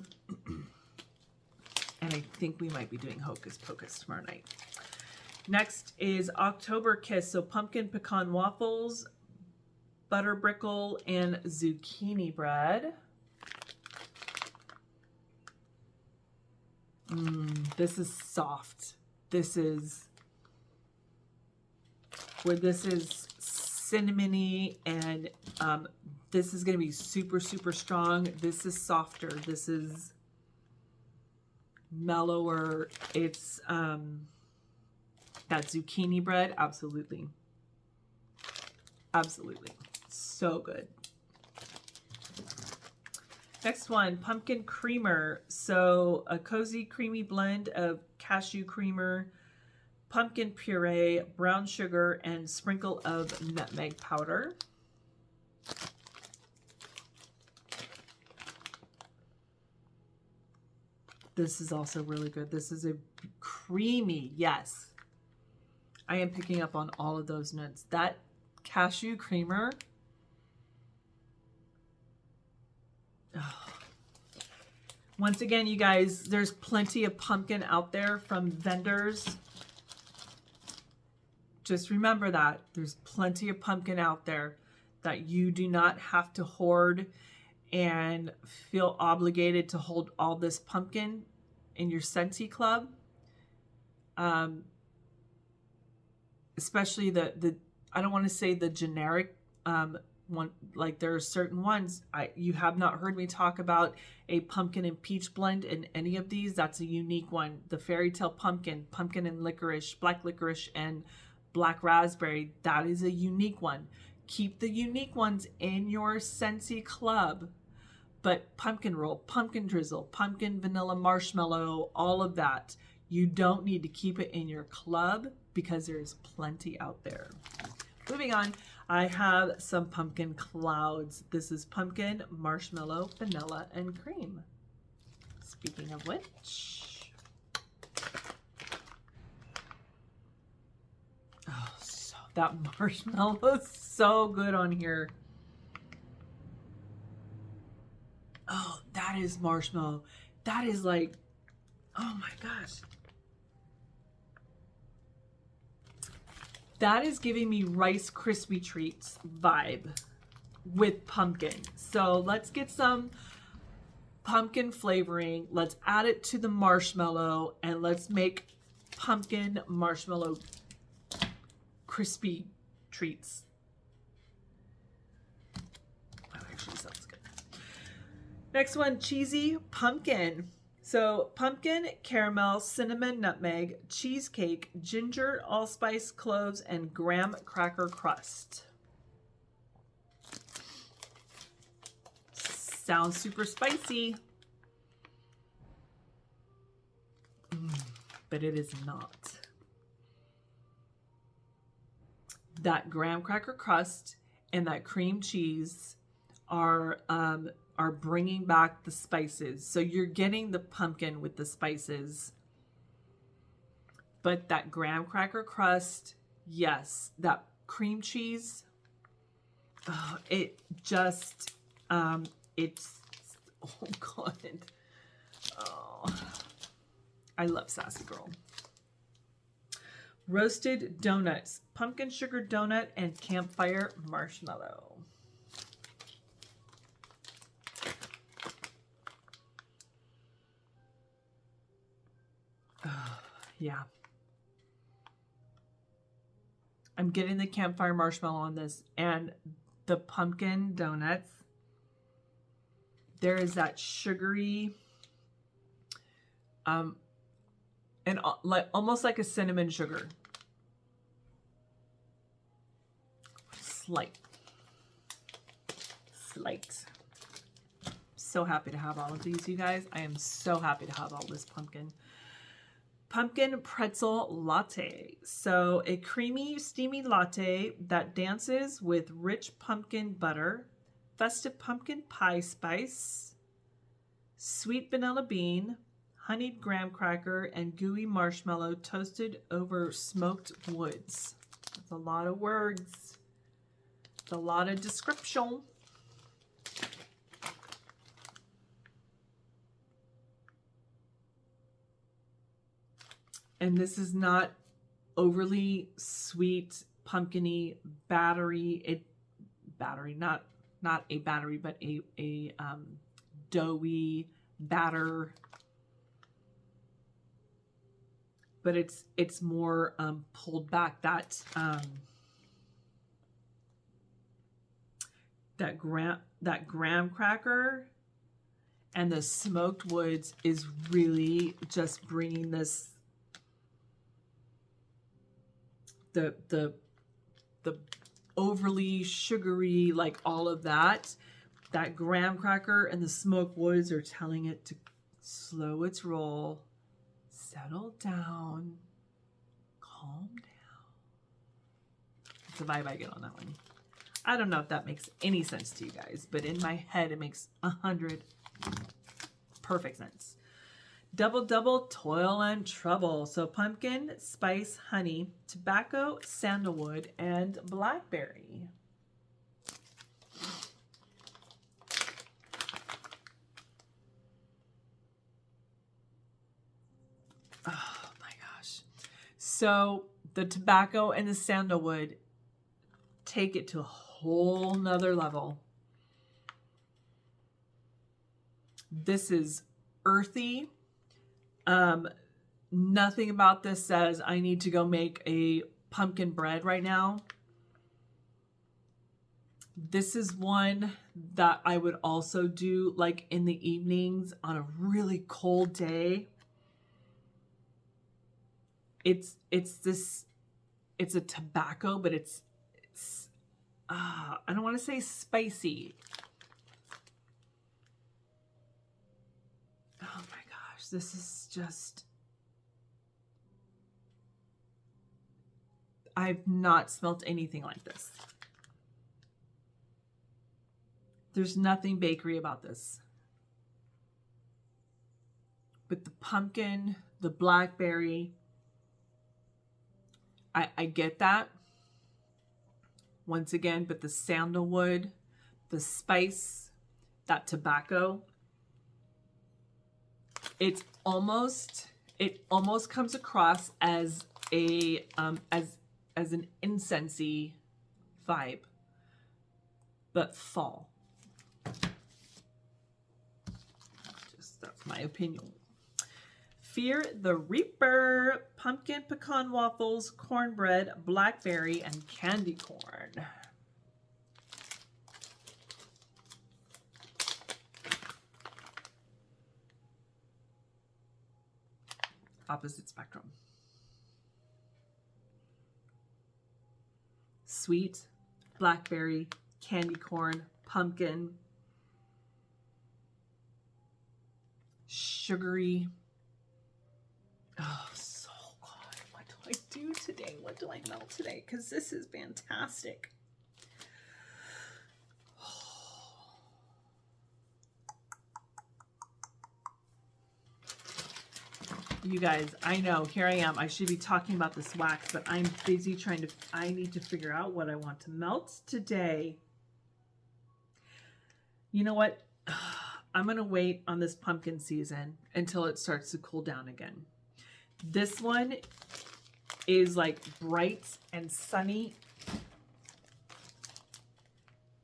And I think we might be doing Hocus Pocus tomorrow night. Next is October Kiss. So pumpkin pecan waffles, butter brickle, and zucchini bread. This is soft. This is cinnamony, and this is going to be super, super strong. This is softer. This is mellower. It's that zucchini bread. Absolutely. Absolutely. So good. Next one, pumpkin creamer. So a cozy, creamy blend of cashew creamer, pumpkin puree, brown sugar, and sprinkle of nutmeg powder. This is also really good. This is a creamy, yes. I am picking up on all of those notes. That cashew creamer. Oh. Once again, you guys, there's plenty of pumpkin out there from vendors. Just remember that. There's plenty of pumpkin out there that you do not have to hoard and feel obligated to hold all this pumpkin in your Scentsy club. Especially the I don't want to say the generic one, like there are certain ones. You have not heard me talk about a pumpkin and peach blend in any of these. That's a unique one. The fairy tale pumpkin, pumpkin and licorice, black licorice, and black raspberry. That is a unique one. Keep the unique ones in your Scentsy club. But pumpkin roll, pumpkin drizzle, pumpkin vanilla marshmallow, all of that, you don't need to keep it in your club because there's plenty out there. Moving on, I have some pumpkin clouds. This is pumpkin, marshmallow, vanilla, and cream. Speaking of which, oh, so that marshmallow is so good on here. Oh, that is marshmallow. That is like, oh my gosh. That is giving me Rice Krispie Treats vibe with pumpkin. So let's get some pumpkin flavoring. Let's add it to the marshmallow and let's make pumpkin marshmallow crispy treats. Next one, cheesy pumpkin. So pumpkin, caramel, cinnamon, nutmeg, cheesecake, ginger, allspice, cloves, and graham cracker crust. Sounds super spicy. But it is not. That graham cracker crust and that cream cheese are bringing back the spices. So you're getting the pumpkin with the spices. But that graham cracker crust, yes, that cream cheese, it just, it's, oh God. Oh, I love Sassy Girl. Roasted donuts, pumpkin sugar donut, and campfire marshmallow. Yeah. I'm getting the campfire marshmallow on this, and the pumpkin donuts. There is that sugary, and like almost like a cinnamon sugar. Slight. So happy to have all of these, you guys. I am so happy to have all this pumpkin. Pumpkin pretzel latte. So a creamy, steamy latte that dances with rich pumpkin butter, festive pumpkin pie spice, sweet vanilla bean, honeyed graham cracker, and gooey marshmallow toasted over smoked woods. That's a lot of words. It's a lot of description. And this is not overly sweet, pumpkin-y, not a battery, but a doughy batter. But it's more pulled back. That graham cracker and the smoked woods is really just bringing this the overly sugary, like all of that graham cracker and the smoked woods are telling it to slow its roll, settle down, calm down. That's the vibe I get on that one. I don't know if that makes any sense to you guys, but in my head it makes 100 perfect sense. Double Double Toil and Trouble. So pumpkin, spice, honey, tobacco, sandalwood, and blackberry. Oh my gosh. So the tobacco and the sandalwood take it to a whole nother level. This is earthy. Nothing about this says I need to go make a pumpkin bread right now. This is one that I would also do like in the evenings on a really cold day. It's a tobacco, but it's I don't want to say spicy. Oh my gosh, this is just, I've not smelt anything like this. There's nothing bakery about this. But the pumpkin, the blackberry, I get that. Once again, but the sandalwood, the spice, that tobacco, it almost comes across as a as an incensey vibe, but fall. That's my opinion. Fear the Reaper, pumpkin pecan waffles, cornbread, blackberry, and candy corn. opposite spectrum. Sweet, blackberry, candy corn, pumpkin, sugary. Oh, so good. What do I do today? What do I melt today? Because this is fantastic. You guys, I know, here I am. I should be talking about this wax, but I'm busy I need to figure out what I want to melt today. You know what? I'm going to wait on this pumpkin season until it starts to cool down again. This one is like bright and sunny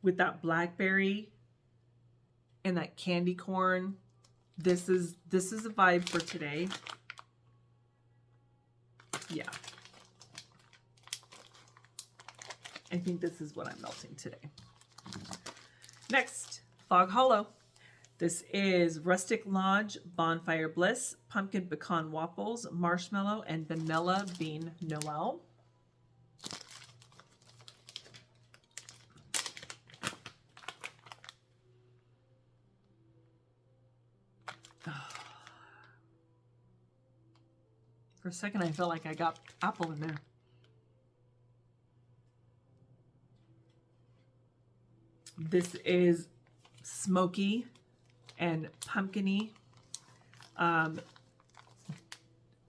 with that blackberry and that candy corn. This is a vibe for today. Yeah. I think this is what I'm melting today. Next, Fog Hollow. This is Rustic Lodge, Bonfire Bliss, Pumpkin Pecan Waffles, Marshmallow, and Vanilla Bean Noel. For a second, I felt like I got apple in there. This is smoky and pumpkin-y.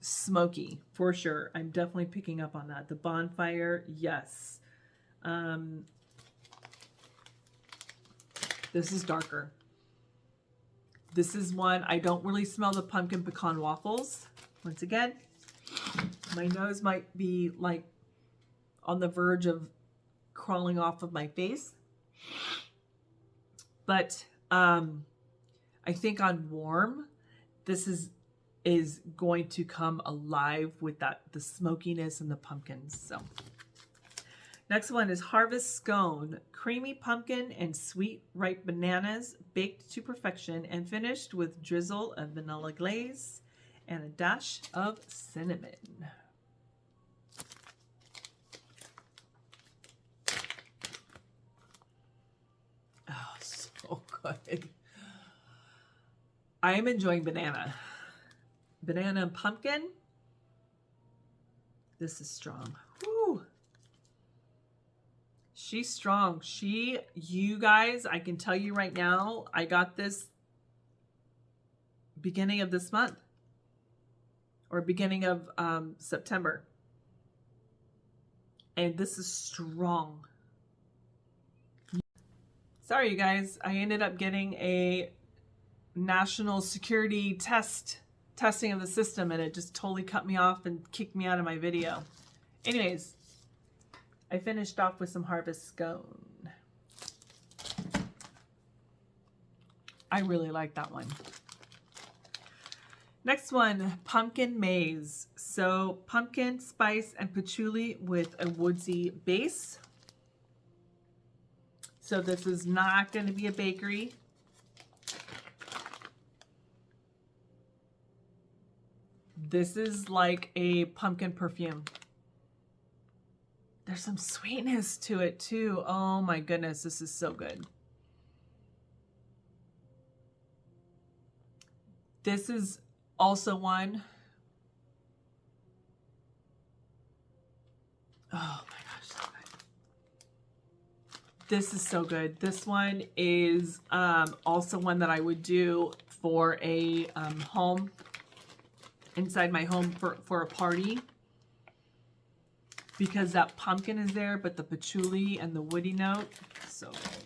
Smoky, for sure. I'm definitely picking up on that. The bonfire, yes. This is darker. This is one, I don't really smell the pumpkin pecan waffles. Once again, my nose might be like on the verge of crawling off of my face. But I think on warm, this is going to come alive with the smokiness and the pumpkins. So next one is Harvest Scone, creamy pumpkin and sweet ripe bananas, baked to perfection and finished with drizzle of vanilla glaze and a dash of cinnamon. Oh, so good. I am enjoying banana. Banana and pumpkin. This is strong. Woo. She's strong. You guys, I can tell you right now, I got this beginning of this month. Or beginning of September. And this is strong. Sorry, you guys. I ended up getting a national security testing of the system, and it just totally cut me off and kicked me out of my video. Anyways, I finished off with some Harvest Scone. I really like that one. Next one, Pumpkin Maze. So pumpkin, spice, and patchouli with a woodsy base. So this is not going to be a bakery. This is like a pumpkin perfume. There's some sweetness to it too. Oh my goodness, this is so good. This is also one. Oh my gosh, so good. This is so good. This one is also one that I would do for a home, inside my home for a party. Because that pumpkin is there, but the patchouli and the woody note, so good.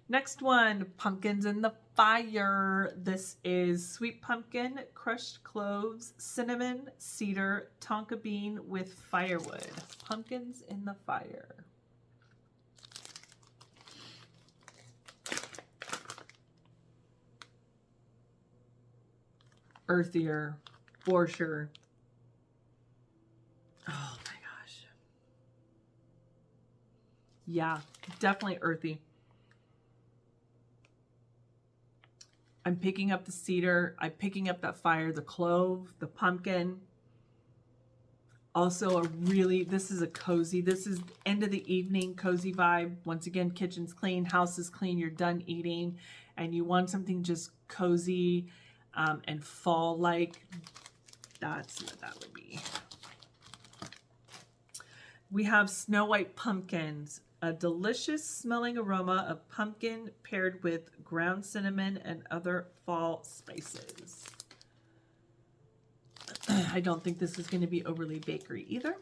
Next one, Pumpkins in the Fire. This is sweet pumpkin, crushed cloves, cinnamon, cedar, tonka bean with firewood. Pumpkins in the Fire. Earthier, for sure. Oh my gosh. Yeah, definitely earthy. I'm picking up the cedar. I'm picking up that fire, the clove, the pumpkin. Also this is a cozy, this is end of the evening cozy vibe. Once again, kitchen's clean, house is clean, you're done eating, and you want something just cozy and fall-like. That's what that would be. We have Snow White Pumpkins, a delicious smelling aroma of pumpkin paired with ground cinnamon and other fall spices. I don't think this is going to be overly bakery either.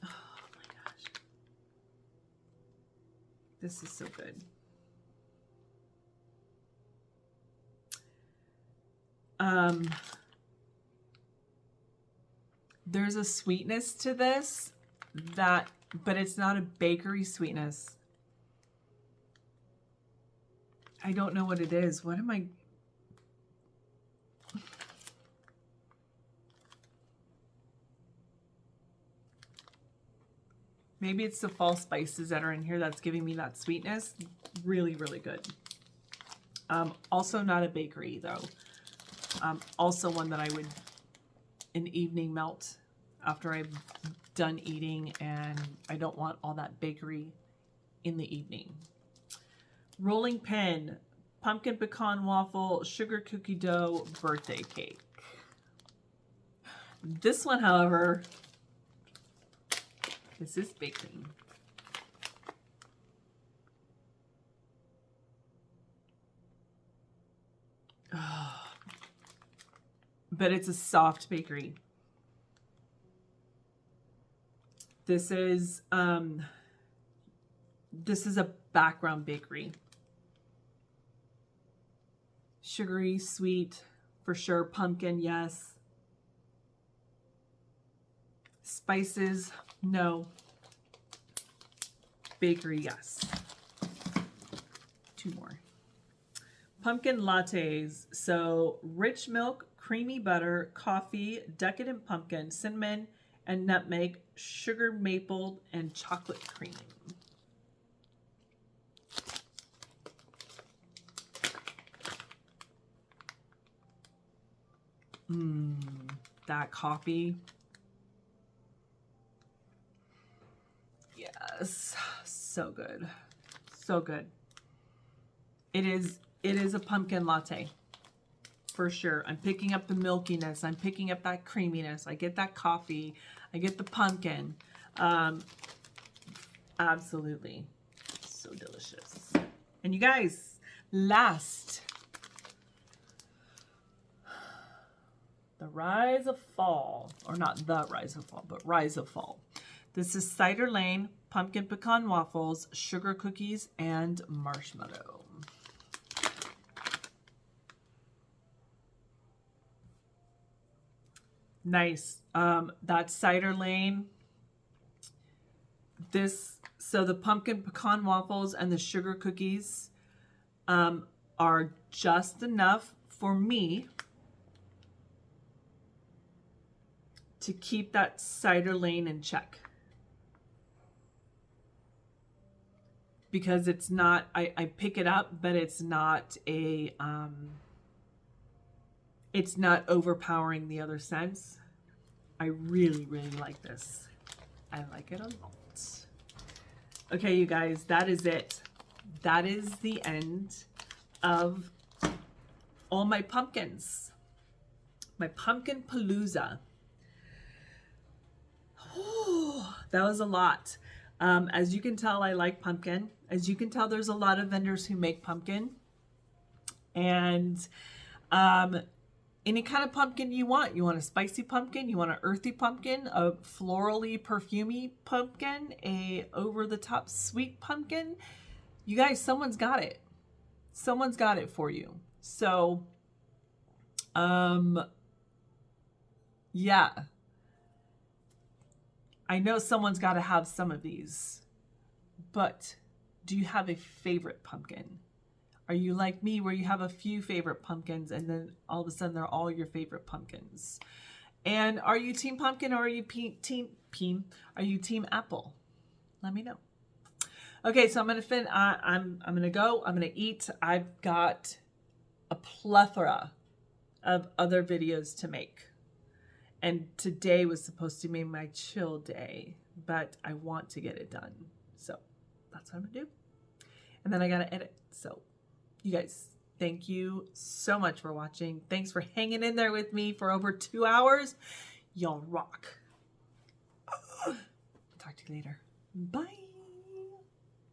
Oh my gosh. This is so good. There's a sweetness to this but it's not a bakery sweetness. I don't know what it is. What am I? Maybe it's the fall spices that are in here that's giving me that sweetness. Really, really good. Also not a bakery though. Also one that I would an evening melt after I'm done eating and I don't want all that bakery in the evening. Rolling Pin, pumpkin pecan waffle, sugar cookie dough, birthday cake. This one, however, this is bakery. Oh. But it's a soft bakery. This is a background bakery. Sugary, sweet, for sure. Pumpkin, yes. Spices, no. Bakery, yes. Two more. Pumpkin lattes. So rich milk, creamy butter, coffee, decadent pumpkin, cinnamon, and nutmeg, sugar maple, and chocolate cream. That coffee. Yes, so good. So good. It is a pumpkin latte. For sure. I'm picking up the milkiness. I'm picking up that creaminess. I get that coffee. I get the pumpkin. Absolutely. So delicious. And you guys, last. The Rise of Fall. Or not the Rise of Fall, but Rise of Fall. This is Cider Lane, pumpkin pecan waffles, sugar cookies, and marshmallow. Nice. That's Cider Lane. So the pumpkin pecan waffles and the sugar cookies are just enough for me to keep that Cider Lane in check. Because it's not, I pick it up, but it's not it's not overpowering the other scents. I really, really like this. I like it a lot. Okay, you guys, that is it. That is the end of all my pumpkins. My pumpkin Palooza. Oh, that was a lot. As you can tell, I like pumpkin. As you can tell, there's a lot of vendors who make pumpkin. And any kind of pumpkin you want. You want a spicy pumpkin, you want an earthy pumpkin, a florally perfumey pumpkin, a over-the-top sweet pumpkin. You guys, someone's got it. Someone's got it for you. So, yeah. I know someone's got to have some of these, but do you have a favorite pumpkin? Are you like me where you have a few favorite pumpkins and then all of a sudden they're all your favorite pumpkins? And are you team pumpkin or are you team apple? Let me know. Okay, so I'm gonna I'm gonna go. I'm gonna eat. I've got a plethora of other videos to make, and today was supposed to be my chill day, but I want to get it done, so that's what I'm gonna do. And then I gotta edit. So, you guys, thank you so much for watching. Thanks for hanging in there with me for over 2 hours. Y'all rock. Talk to you later. Bye.